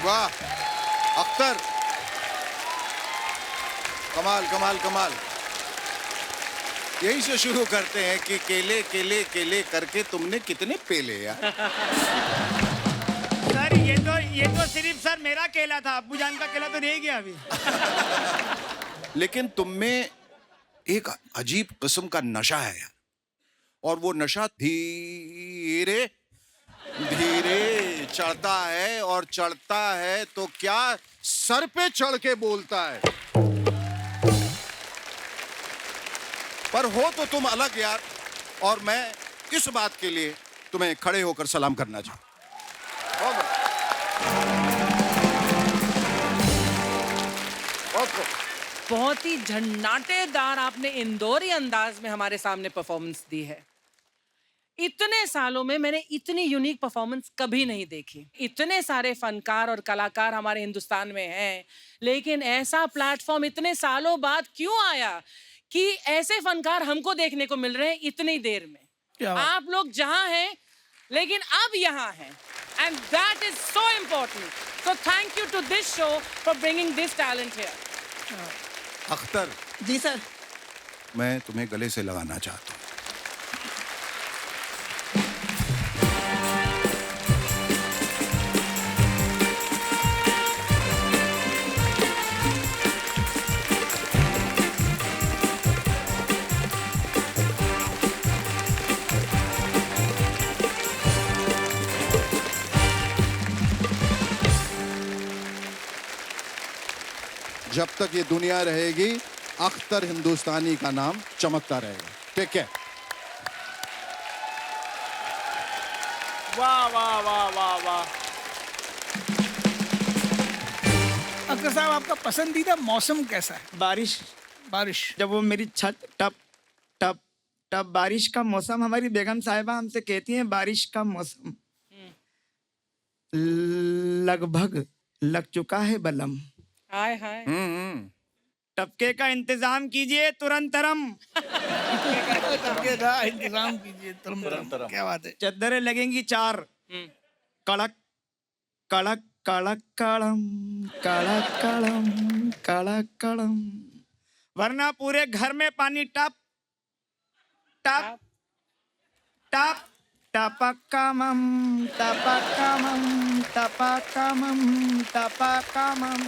वाह अख्तर, कमाल कमाल कमाल। यही से शुरू करते हैं कि केले केले केले करके तुमने कितने पेले यार। सर ये तो सिर्फ सर मेरा केला था, अब्बू जान का केला तो रह गया अभी। लेकिन तुम में एक अजीब किस्म का नशा है यार, और वो नशा धीरे धीरे चढ़ता है, और चढ़ता है तो क्या सर पे चढ़ के बोलता है। पर हो तो तुम अलग यार, और मैं इस बात के लिए तुम्हें खड़े होकर सलाम करना चाहूँ। बहुत ही झन्नाटेदार आपने इंदौरी अंदाज में हमारे सामने परफॉर्मेंस दी है। इतने सालों में मैंने इतनी यूनिक परफॉर्मेंस कभी नहीं देखी। इतने सारे फनकार और कलाकार हमारे हिंदुस्तान में हैं, लेकिन ऐसा प्लेटफॉर्म इतने सालों बाद क्यों आया कि ऐसे फनकार हमको देखने को मिल रहे हैं इतनी देर में। आप लोग जहां हैं लेकिन अब यहाँ हैं, and that is so important. So thank you to this show for bringing this talent here. Akhtar, ji sir. मैं तुम्हें गले से लगाना चाहता हूँ। जब तक ये दुनिया रहेगी, अख्तर हिंदुस्तानी का नाम चमकता रहेगा। ठीक है? वाह वाह वाह वाह वाह। अख्तर साहब, आपका पसंदीदा मौसम कैसा है? बारिश। बारिश। जब वो मेरी छत टप टप टप बारिश का मौसम, हमारी बेगम साहिबा हमसे कहती हैं बारिश का मौसम लगभग लग चुका है बलम। हाय हाय। टपके का इंतजाम कीजिए तुरंतरम। टपके का इंतजाम कीजिए तुरंतरम। क्या बात है। चद्दरें लगेंगी 4। कड़क कड़क कड़क कड़म कड़क कड़म कड़क कड़म, वरना पूरे घर में पानी टप टप टप टपकमम टपकमम टपकमम टपकमम।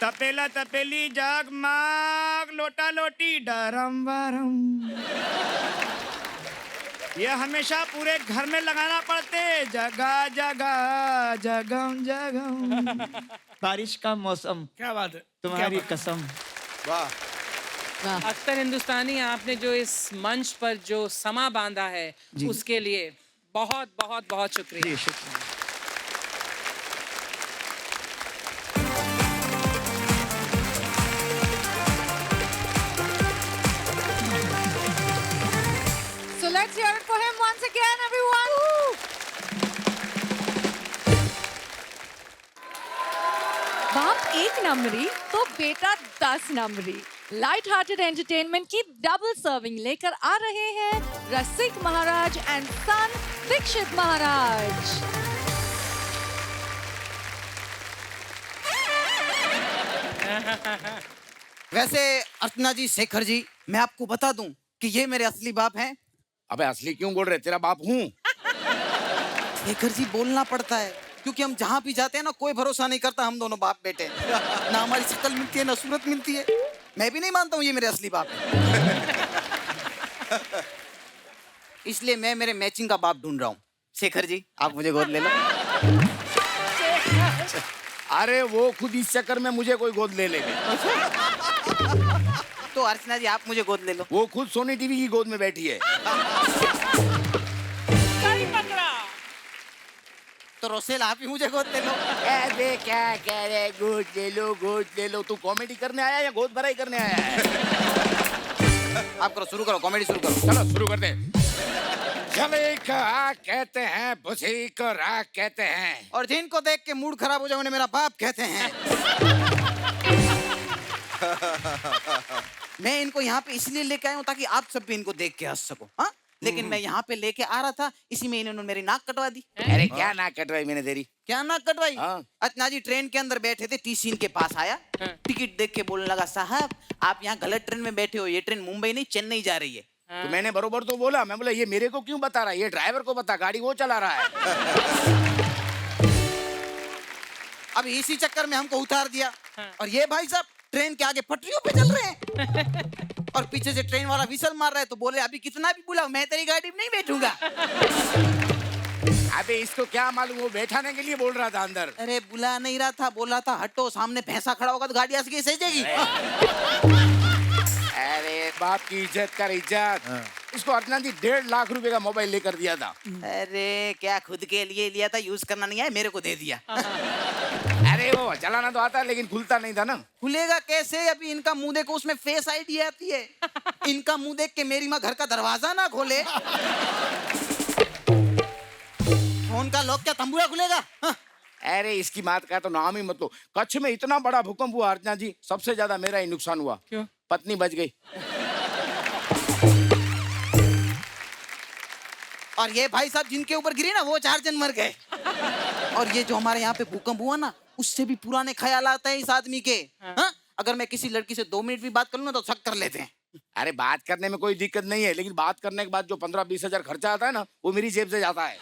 तपेला तपेली जगमग लोटा लोटी डरम वरम, ये हमेशा पूरे घर में लगाना पड़ते, जगह जगह जगम जगम। बारिश का मौसम। क्या बात है। तुम्हारी कसम। वाह। अख्तर हिंदुस्तानी, आपने जो इस मंच पर जो समा बांधा है उसके लिए बहुत बहुत बहुत शुक्रिया। शुक्रिया। So let's hear it for him once again, everyone. बाप 1 नंबरी तो बेटा 10 नंबरी। लाइट हार्टेड एंटरटेनमेंट की डबल सर्विंग लेकर आ रहे हैं रसिक महाराज एंड सन दीक्षित महाराज। वैसे अर्चना जी, शेखर जी, मैं आपको बता दूं कि ये मेरे असली बाप हैं। अबे असली क्यों बोल रहे, तेरा बाप हूँ। शेखर जी, बोलना पड़ता है क्योंकि हम जहाँ भी जाते हैं ना, कोई भरोसा नहीं करता हम दोनों बाप बेटे। ना हमारी शक्ल मिलती है ना सूरत मिलती है। मैं भी नहीं मानता हूँ ये मेरे असली बाप है। इसलिए मैं मेरे मैचिंग का बाप ढूंढ रहा हूँ। शेखर जी, आप मुझे गोद ले लो। अरे वो खुद इस चक्कर में मुझे कोई गोद ले लेगा। तो अर्चना जी, आप मुझे गोद ले लो। वो खुद सोनी टीवी की गोद में बैठी है। तो रोसेल, आप ही मुझे गोद ले लो। अबे क्या कह रहे, गोद ले लो गोद ले लो। तू कॉमेडी करने आया या गोद भराई करने आया है? आप करो, शुरू करो, कॉमेडी शुरू करो। चलो शुरू कर दे। जले का आग कहते हैं, बुझी को राग कहते हैं, और जिनको देख के मूड खराब हो जाए उन्हें मेरा बाप कहते हैं। मैं इनको यहाँ पे इसलिए लेके आया हूँ ताकि आप सब भी इनको देख के हंस सको। हाँ, लेकिन मैं यहाँ पे लेके आ रहा था, इसी में इन्होंने मेरी नाक कटवा दी। अरे क्या नाक कटवाई मैंने तेरी? क्या नाक कटवाई? हाँ। अर्चना जी ट्रेन के अंदर बैठे थे, टी सीन के पास आया, टिकट देख के बोलने लगा, साहब आप यहाँ गलत ट्रेन में बैठे हो, ये ट्रेन मुंबई नहीं चेन्नई जा रही है। तो मैंने बरोबर तो बोला, मैं बोला ये मेरे को क्यों बता रहा है, ये ड्राइवर को बता, गाड़ी वो चला रहा है। अब इसी चक्कर में हमको उतार दिया। और ये भाई साहब ट्रेन के आगे पटरियों पे चल रहे हैं और पीछे से ट्रेन वाला विसल मार रहा है। तो बोले, अभी कितना भी बुलाओ, मैं तेरी गाड़ी में नहीं बैठूंगा। अबे इसको क्या मालूम, वो बैठाने के लिए बोल रहा था अंदर। अरे बुला नहीं रहा था, बोला था हटो, सामने भैंसा खड़ा होगा तो गाड़ी ऐसे कैसे जाएगी? अरे बाप की इज्जत कर इज्जत। इसको अर्चना जी 1.5 लाख रुपए का मोबाइल लेकर दिया था। अरे क्या खुद के लिए लिया था, यूज करना नहीं है, मेरे को दे दिया। अरे वो चलाना तो आता है लेकिन खुलता नहीं था ना। खुलेगा कैसे? अभी इनका मुंह देखो, उसमें फेस आईडी आती है। इनका मुंह देख के मेरी माँ घर का दरवाजा ना खोले। फोन का लॉक क्या तंबूरा खुलेगा? हाँ। अरे इसकी बात का तो नाम ही मत लो। कच्छ में इतना बड़ा भूकंप हुआ अर्चना जी, सबसे ज्यादा मेरा ही नुकसान हुआ। क्यों? पत्नी बच गई। और ये भाई साहब जिनके ऊपर गिरी ना, वो 4 जन मर गए। और ये जो हमारे यहाँ पे भूकंप हुआ ना, उससे भी पुराने ख्याल आते हैं इस आदमी के। हाँ? अगर मैं किसी लड़की से 2 मिनट भी बात कर लूँ ना तो शक कर लेते हैं। अरे बात करने में कोई दिक्कत नहीं है, लेकिन बात करने के बाद जो 15-20 हजार खर्चा आता है ना, वो मेरी जेब से जाता है।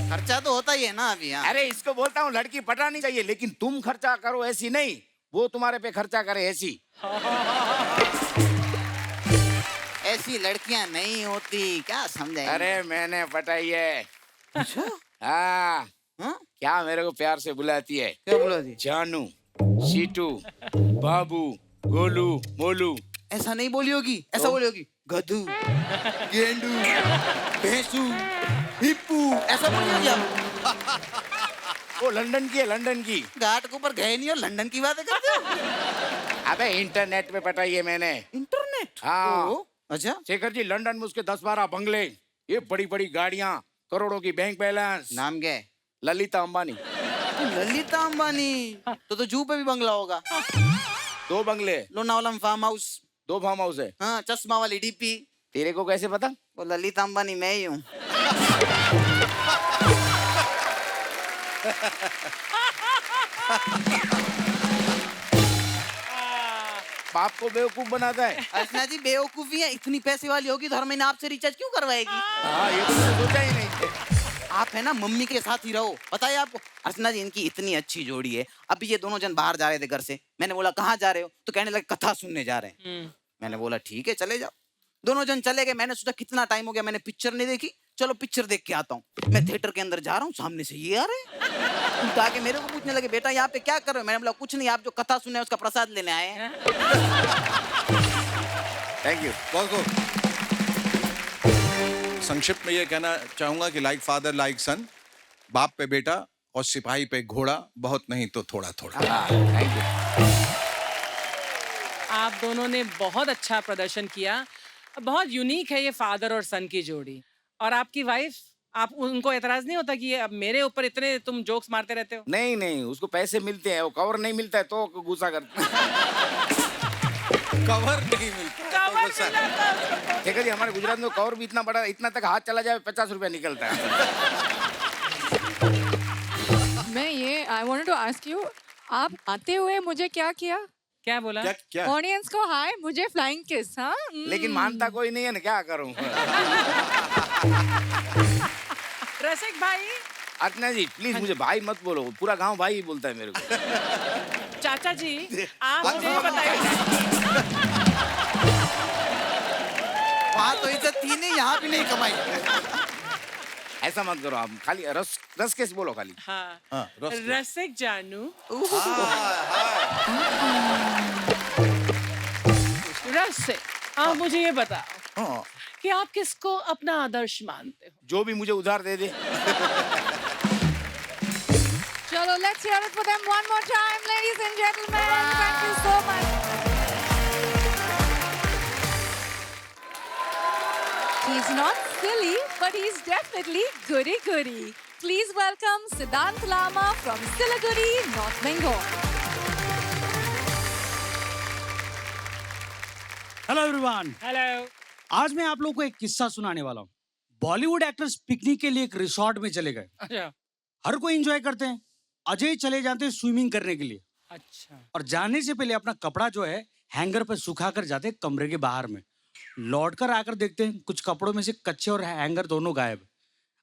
खर्चा तो होता ही है ना अभी। हाँ। अरे इसको बोलता हूँ लड़की पटानी चाहिए, लेकिन तुम खर्चा करो ऐसी नहीं, वो तुम्हारे पे खर्चा करे ऐसी। ऐसी लड़कियां नहीं होती, क्या समझे? अरे मैंने पटाई है। अच्छा? हाँ। हाँ? क्या मेरे को प्यार से बुलाती है? क्या बोला थी? जानू, सीटू, बाबू, गोलू, मोलू। ऐसा नहीं बोली होगी, ऐसा बोली होगी गधू, गेंडू, भैंसू, हिप्पू, ऐसा बोली होगी आप। वो लंदन की है, लंदन की। घाट के ऊपर गए नहीं और लंदन की बातें करते हो? अबे इंटरनेट पे पटाई है मैंने। इंटरनेट? हाँ। ओ, अच्छा। शेखर जी लंदन में उसके 10-12 बंगले, ये बड़ी बड़ी गाड़ियां, करोड़ों की बैंक बैलेंस। नाम क्या है? ललिता अंबानी। ललिता अंबानी। तो जू पे भी बंगला होगा। 2 बंगले। लोनावाला में फार्म हाउस। 2 फार्म हाउस है। हाँ, चश्मा वाली डीपी। तेरे को कैसे पता? वो ललिता अंबानी मैं ही हूँ। बाप को बेवकूफ बनाता है। अर्चना जी बेवकूफी है, इतनी पैसे वाली होगी तो हर महीने आपसे रिचार्ज क्यों करवाएगी? हाँ ये तो मैंने सोचा ही नहीं। आप है ना मम्मी के साथ ही रहो। बताइए आपको, अर्चना जी इनकी इतनी अच्छी जोड़ी है। अभी ये दोनों जन बाहर जा रहे थे घर से, मैंने बोला कहाँ जा रहे हो, तो कहने लगे कथा सुनने जा रहे हैं। मैंने बोला ठीक है चले जाओ। दोनों जन चले गए। मैंने सोचा कितना टाइम हो गया मैंने पिक्चर नहीं देखी, चलो पिक्चर देख के आता हूँ। मैं थिएटर के अंदर जा रहा हूँ, सामने से ये आ रहे उल्टा के मेरे को पूछने लगे बेटा यहाँ पे क्या कर रहे हो? मैंने बोला कुछ नहीं, आप जो कथा सुने उसका प्रसाद लेने आए हैं। Thank you. बहुत खूब। संक्षिप्त में ये कहना चाहूंगा कि लाइक फादर लाइक सन, बाप पे बेटा और सिपाही पे घोड़ा, बहुत नहीं तो थोड़ा थोड़ा। Thank you. आप दोनों ने बहुत अच्छा प्रदर्शन किया। बहुत यूनिक है ये फादर और सन की जोड़ी। और आपकी वाइफ, आप उनको एतराज नहीं होता कि ये अब मेरे ऊपर इतने तुम जोक्स मारते रहते हो? नहीं नहीं, उसको पैसे मिलते हैं, वो कवर नहीं मिलता है तो गुस्सा करते हैं। कवर नहीं मिलता तो गुस्सा। शेखर जी हमारे गुजरात में कवर भी इतना बड़ा, इतना तक हाथ चला जाए 50 रुपया निकलता है। मैं ये I wanted to ask you, आप आते हुए मुझे क्या किया? क्या बोला? क्या? ऑडियंस को हाय, मुझे फ्लाइंग किस। हाँ लेकिन मानता कोई नहीं है ना, क्या करूं। रसिक भाई, अर्चना जी प्लीज मुझे भाई मत बोलो, पूरा गांव भाई ही बोलता है मेरे को। चाचा जी आप मुझे ये बताइए। वहाँ तो इज्जत थी नहीं, यहाँ भी नहीं कमाई। ऐसा मत करो आप, खाली रस केस बोलो खाली। हाँ, हाँ, रसिक जानू, रसिक आप मुझे ये बताओ हाँ। कि आप किसको अपना आदर्श मानते हो? जो भी मुझे उधार दे दे। चलो let's hear it for them one more time, ladies and gentleman, thank you so much. He's not silly, but he's definitely goody-goody. Please welcome Siddhant Lama from Siliguri, North Bengal. Hello everyone. Hello. आज मैं आप लोगों को एक किस्सा सुनाने वाला हूँ। बॉलीवुड एक्टर्स पिकनिक के लिए एक रिसोर्ट में चले गए। अच्छा हर कोई एंजॉय करते हैं। अजय चले जाते हैं स्विमिंग करने के लिए, अच्छा। और जाने से पहले अपना कपड़ा जो है हैंगर पर सुखा कर जाते हैं कमरे के बाहर में। लौट कर आकर देखते हैं कुछ कपड़ों में से कच्चे और हैंगर दोनों गायब।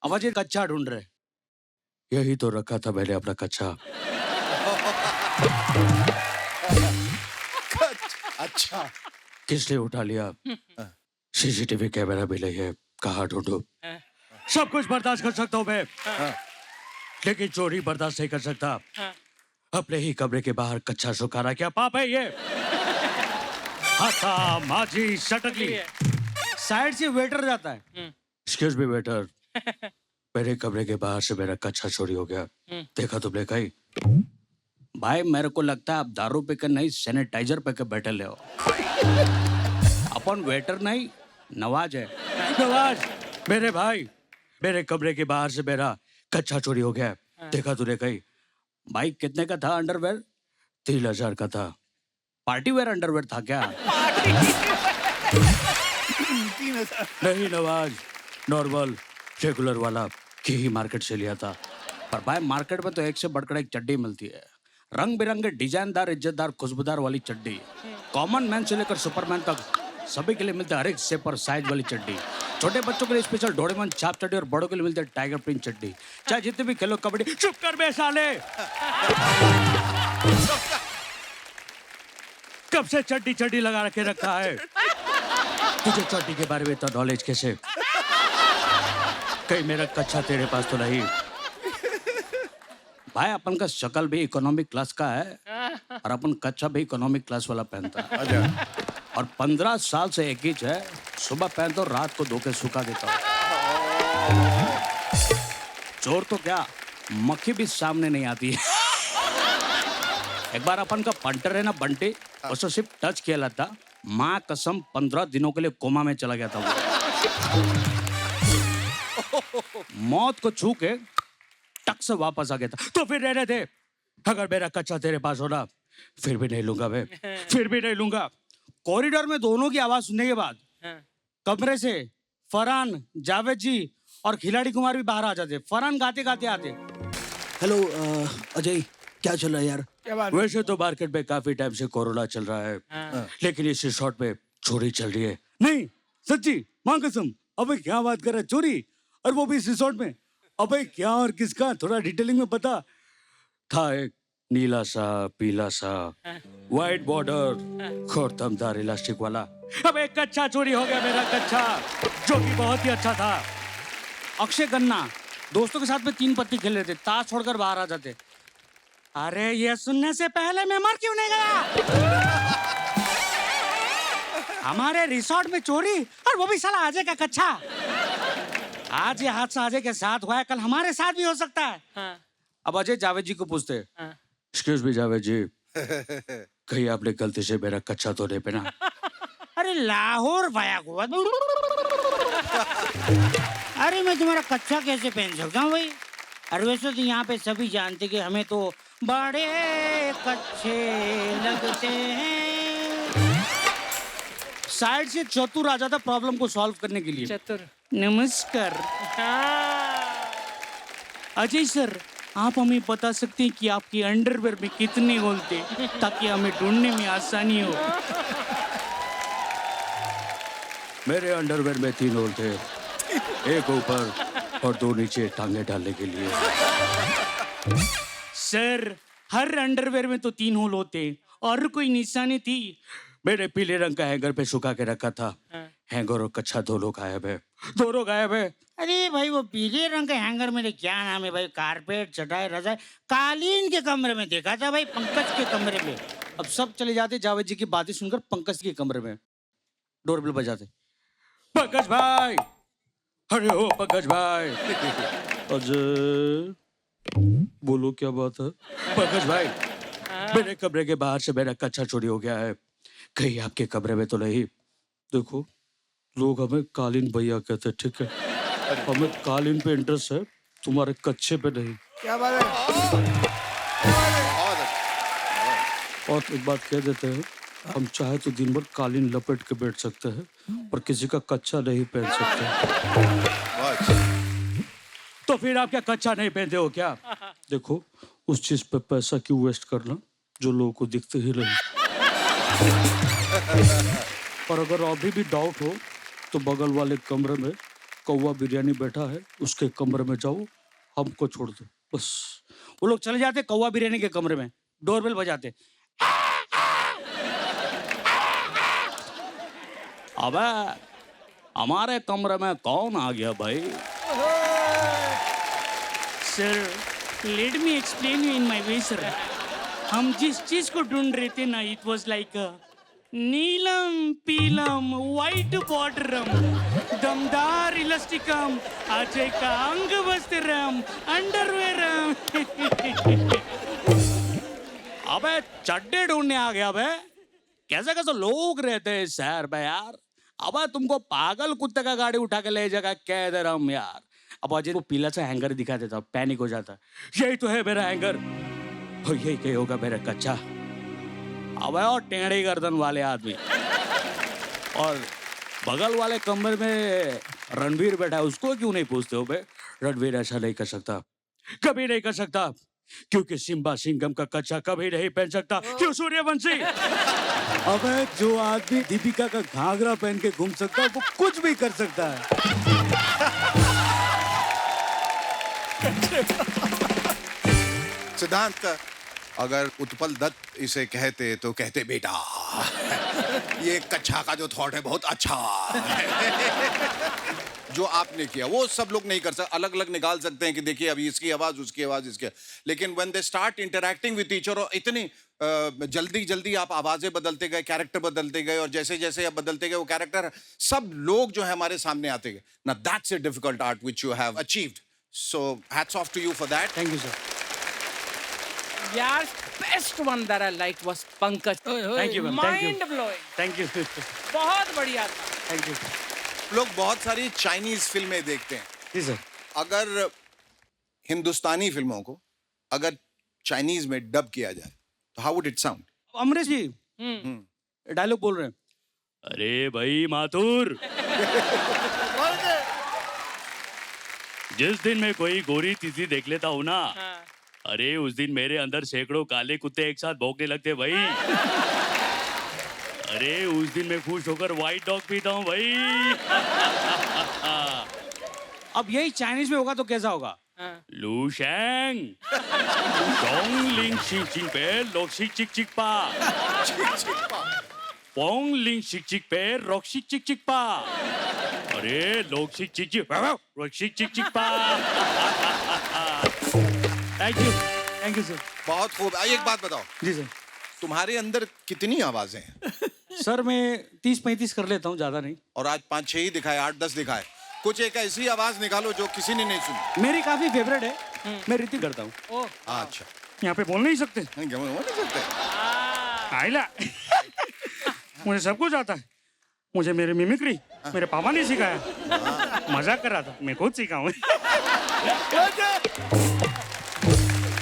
अब अजय कच्चा ढूंढ रहे। यही तो रखा था मैंने अपना कच्चा। अच्छा किसने उठा लिया? सीसीटीवी कैमरा भी नहीं है, कहाँ ढूंढूं? सब कुछ बर्दाश्त कर सकता हूँ मैं, लेकिन चोरी बर्दाश्त नहीं कर सकता। अपने ही कमरे के बाहर कच्चा सुखाना क्या पाप है ये? हाथा माझी सटकली। साइड से वेटर जाता है, एक्सक्यूज मी वेटर, मेरे कमरे के बाहर से मेरा कच्चा चोरी हो गया, देखा तुमने कहीं? भाई मेरे को लगता है आप दारू पे कर नहीं सैनिटाइजर पे कर बैठे ले हो। अपन वेटर नहीं नवाज है। नवाज मेरे भाई, मेरे कमरे के बाहर से मेरा कच्चा चोरी हो गया, देखा तूने कहीं? भाई कितने का था अंडरवेयर? 3000 का था। पार्टी वेयर अंडरवेयर था क्या? नहीं नवाज, नॉर्मल रेगुलर वाला की ही मार्केट से लिया था। पर भाई मार्केट में तो एक से बढ़कर एक चड्डी मिलती है, रंग बिरंगे डिजाइनदार इज्जतदार खुशबूदार वाली चड्डी। कॉमन मैन से लेकर सुपरमैन तक सभी के लिए मिलता है हर एक शेप और साइज वाली चड्डी। छोटे बच्चों के लिए स्पेशल डोरेमोन छाप चड्डी और बड़ों के लिए मिलती है टाइगर प्रिंट चड्डी। चाहे जितने भी खेलो कबड्डी। चुप कर बे साले, कब से चड्डी चड्डी लगा के रखा है? तुझे चड्डी के बारे में इतना नॉलेज कैसे? कहीं मेरा कच्चा तेरे पास तो नहीं? भाई अपन का शक्ल भी इकोनॉमिक क्लास का है और अपन कच्चा भी इकोनॉमिक क्लास वाला पहनता है। और 15 साल से एक ही है, सुबह पहनता हूँ रात को धो के सुखा देता हूँ। चोर तो क्या मक्खी भी सामने नहीं आती है। एक बार अपन का पंटर है ना बंटी, उसको सिर्फ टच किया था, माँ कसम 15 दिनों के लिए कोमा में चला गया था वो। मौत को छू के टक से वापस आ गया था। तो फिर रहने दे, अगर मेरा कच्चा तेरे पास होना फिर भी नहीं लूंगा मैं, फिर भी नहीं लूंगा। कॉरिडोर में दोनों की आवाज सुनने के बाद कमरे से फरहान, जावेद जी और खिलाड़ी कुमार भी बाहर आ जाते। फरहान गाते गाते आते, हेलो अजय, क्या चल रहा है यार? वैसे तो मार्केट में काफी टाइम से कोरोना चल रहा है, लेकिन इस रिसोर्ट में चोरी चल रही है। नहीं सच्ची, मां कसम। अबे क्या बात कर रहा है? चोरी? और वो भी इस रिसोर्ट में? अबे क्या और किसका? थोड़ा डिटेलिंग में पता। था एक नीला सा पीला सा व्हाइट बॉर्डर खोरतमदार इलास्टिक वाला। अब एक कच्चा चोरी हो गया मेरा कच्चा, जो कि बहुत ही अच्छा था। अक्षय खन्ना दोस्तों के साथ में 3 पत्ती खेल रहे थे, ताश छोड़कर बाहर आ जाते। अरे ये सुनने से पहले मैं मर क्यों नहीं गया? हमारे रिसोर्ट में चोरी और वो भी साला अजय का कच्चा। आज ये हादसा अजय के साथ हुआ है, कल हमारे साथ भी हो सकता है। अब अजय जावेद जी को पूछते, एक्सक्यूज मी जावेद जी, कहीं आपने गलती से मेरा कच्चा तो नहीं पहना? अरे लाहौर भाया हुआ। अरे मैं तुम्हारा कच्चा कैसे पहन सकता हूँ भाई? अरे वैसे तो यहाँ पे सभी जानते कि हमें तो बड़े कच्चे लगते हैं। साइड से चतुर आ जाता प्रॉब्लम को सॉल्व करने के लिए। चतुर, नमस्कार अजय सर, आप हमें बता सकते हैं कि आपके अंडरवेयर में कितने होल थे, ताकि हमें ढूंढने में आसानी हो? मेरे अंडरवेयर में 3 होल थे, एक ऊपर और 2 नीचे टांगे डालने के लिए। सर हर अंडरवेयर में तो 3 होल होते और कोई निशानी थी। मैंने पीले रंग का हैंगर पे सुखा के रखा था। हैंगर और कच्चा दोनों गायब है, दोनों गायब है। अरे भाई वो पीले रंग के हैंगर में क्या नाम है भाई? कारपेट, चटाई, रजाई, कालीन के कमरे में देखा था भाई, पंकज के कमरे में। अब सब चले जाते जावेद जी की बातें सुनकर पंकज के कमरे में। डोरबेल बजाते, पंकज भाई, अरे ओ पंकज भाई। अजय बोलो क्या बात है? पंकज भाई, मेरे कमरे के बाहर से मेरा कच्चा चोरी हो गया है, कहीं आपके कमरे में तो नहीं? देखो लोग हमें कालीन भैया कहते, ठीक है? हमें कालीन पे इंटरेस्ट है, तुम्हारे कच्चे पे नहीं। क्या बात है? और एक बात कह देते हैं, हम चाहे तो दिन भर कालीन लपेट के बैठ सकते हैं, पर किसी का कच्चा नहीं पहन सकते। तो फिर आप क्या कच्चा नहीं पहनते हो क्या? देखो उस चीज पे पैसा क्यों वेस्ट करना जो लोगों को दिखते ही नहीं। पर अगर अभी भी डाउट हो तो बगल वाले कमरे में कौवा बिरयानी बैठा है, उसके कमरे में जाओ, हमको छोड़ दो बस। वो लोग चले जाते कौवा बिरयानी के कमरे में, डोरबेल बजाते। अबे हमारे कमरे में कौन आ गया भाई? Sir let me explain you in my way sir. हम जिस चीज को ढूंढ रहे थे ना, इट वाज लाइक नीलम पीलम व्हाइट बॉर्डरम दमदार इलास्टिकम अजय का अंग वस्त्रम अंडरवेयरम. अबे चड्डे ढूंढने आ गया बे. कैसे कैसे लोग रहते हैं शहर में यार. अब तुमको पागल कुत्ते का गाड़ी उठा के ले जाएगा कह दे रहा हूँ यार. अब अजय को पीला सा हैंगर दिखा देता, पैनिक हो जाता. यही तो है मेरा हैंगर और यही क्या होगा मेरा कच्चा. अब और टेढ़ी गर्दन वाले आदमी और बगल वाले कमरे में रणवीर बैठा है, उसको क्यों नहीं पूछते हो बे. रणवीर ऐसा नहीं कर सकता, कभी नहीं कर सकता, क्योंकि सिम्बा सिंघम का कच्चा कभी नहीं पहन सकता. क्यों सूर्यवंशी. अबे जो आदमी दीपिका का घाघरा पहन के घूम सकता है वो कुछ भी कर सकता है. सिद्धांत, अगर उत्पल दत्त इसे कहते तो कहते बेटा ये कच्चा का जो थॉट है बहुत अच्छा है. जो आपने किया वो सब लोग नहीं कर सकते. अलग अलग निकाल सकते हैं कि देखिए अभी इसकी आवाज उसकी आवाज इसके, लेकिन when they start interacting with each other, इतनी जल्दी जल्दी आप आवाजें बदलते गए, कैरेक्टर बदलते गए, और जैसे जैसे आप बदलते गए वो कैरेक्टर सब लोग जो है हमारे सामने आते गए ना. That's a difficult art which you have achieved. So hats off to you for that. Thank you sir. यार best one that I liked was Pankaj. Thank you ma'am. Thank you. Mind blowing. Thank you. बहुत बढ़िया था. Thank you. लोग बहुत सारी Chinese फिल्में देखते हैं. जी सर. अगर हिंदुस्तानी फिल्मों को अगर चाइनीज में डब किया जाए तो how would it sound. Amrish ji dialogue बोल रहे हैं. अरे भाई माथुर, जिस दिन मैं कोई गोरी तीसी देख लेता हूँ ना, अरे उस दिन मेरे अंदर सैकड़ों काले कुत्ते एक साथ भौंकने लगते भाई. अरे उस दिन मैं खुश होकर व्हाइट डॉग पीता हूँ भाई. अब यही चाइनीज में होगा तो कैसा होगा. लू शैंग डोंग लिंग शिंग चिंग पे लोग शिक चिक चिक पा पोंग लिंग शिक चिक पे रोक शिक चिक चिक पा. अरे लोग शिक चिक चिक रोक शिक चिक चिक पा. Thank you sir. बहुत खूब. एक बात बताओ. जी सर. तुम्हारे अंदर कितनी आवाजें हैं. सर मैं 30-35 कर लेता हूँ, ज्यादा नहीं. और आज 5-6 ही दिखाए, 8-10 दिखाए. कुछ एक ऐसी आवाज निकालो जो किसी ने नहीं सुनी. मेरी काफी फेवरेट है, मैं रीति करता हूँ. अच्छा, यहाँ पे बोल नहीं सकते. नहीं बोल नहीं सकते. आइला मुझे सब कुछ आता है. मुझे मेरी मिमिक्री मेरे पापा ने सिखाया. मजाक कर रहा था, मैं खुद सीखा हूँ.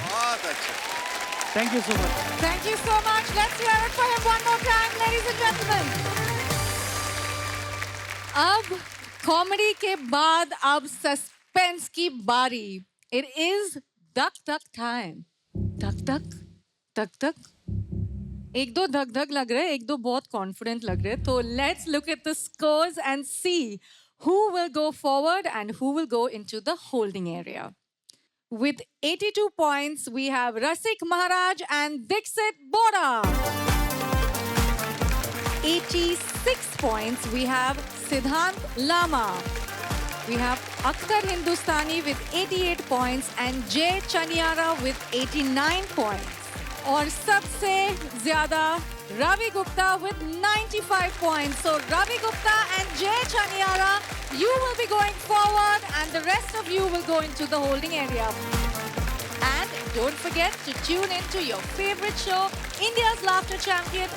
बहुत अच्छा. Thank you so much. Thank you so much. Let's hear it for him one more time, ladies and gentlemen. अब कॉमेडी के बाद अब सस्पेंस की बारी. It is duck duck time. Duck duck, duck duck. एक दो धक धक लग रहे, एक दो बहुत कॉन्फिडेंट लग रहे. तो let's look at the scores and see who will go forward and who will go into the holding area. With 82 points, we have Rasik Maharaj and Dixit Bora. 86 points, we have Siddhant Lama. We have Akhtar Hindustani with 88 points and Jay Chaniara with 89 points. और सबसे ज्यादा Ravi Gupta with 95 points. So Ravi Gupta and Jay Chaniara, you will be going forward and the rest of you will go into the holding area. And don't forget to tune into your favorite show, India's Laughter Champion,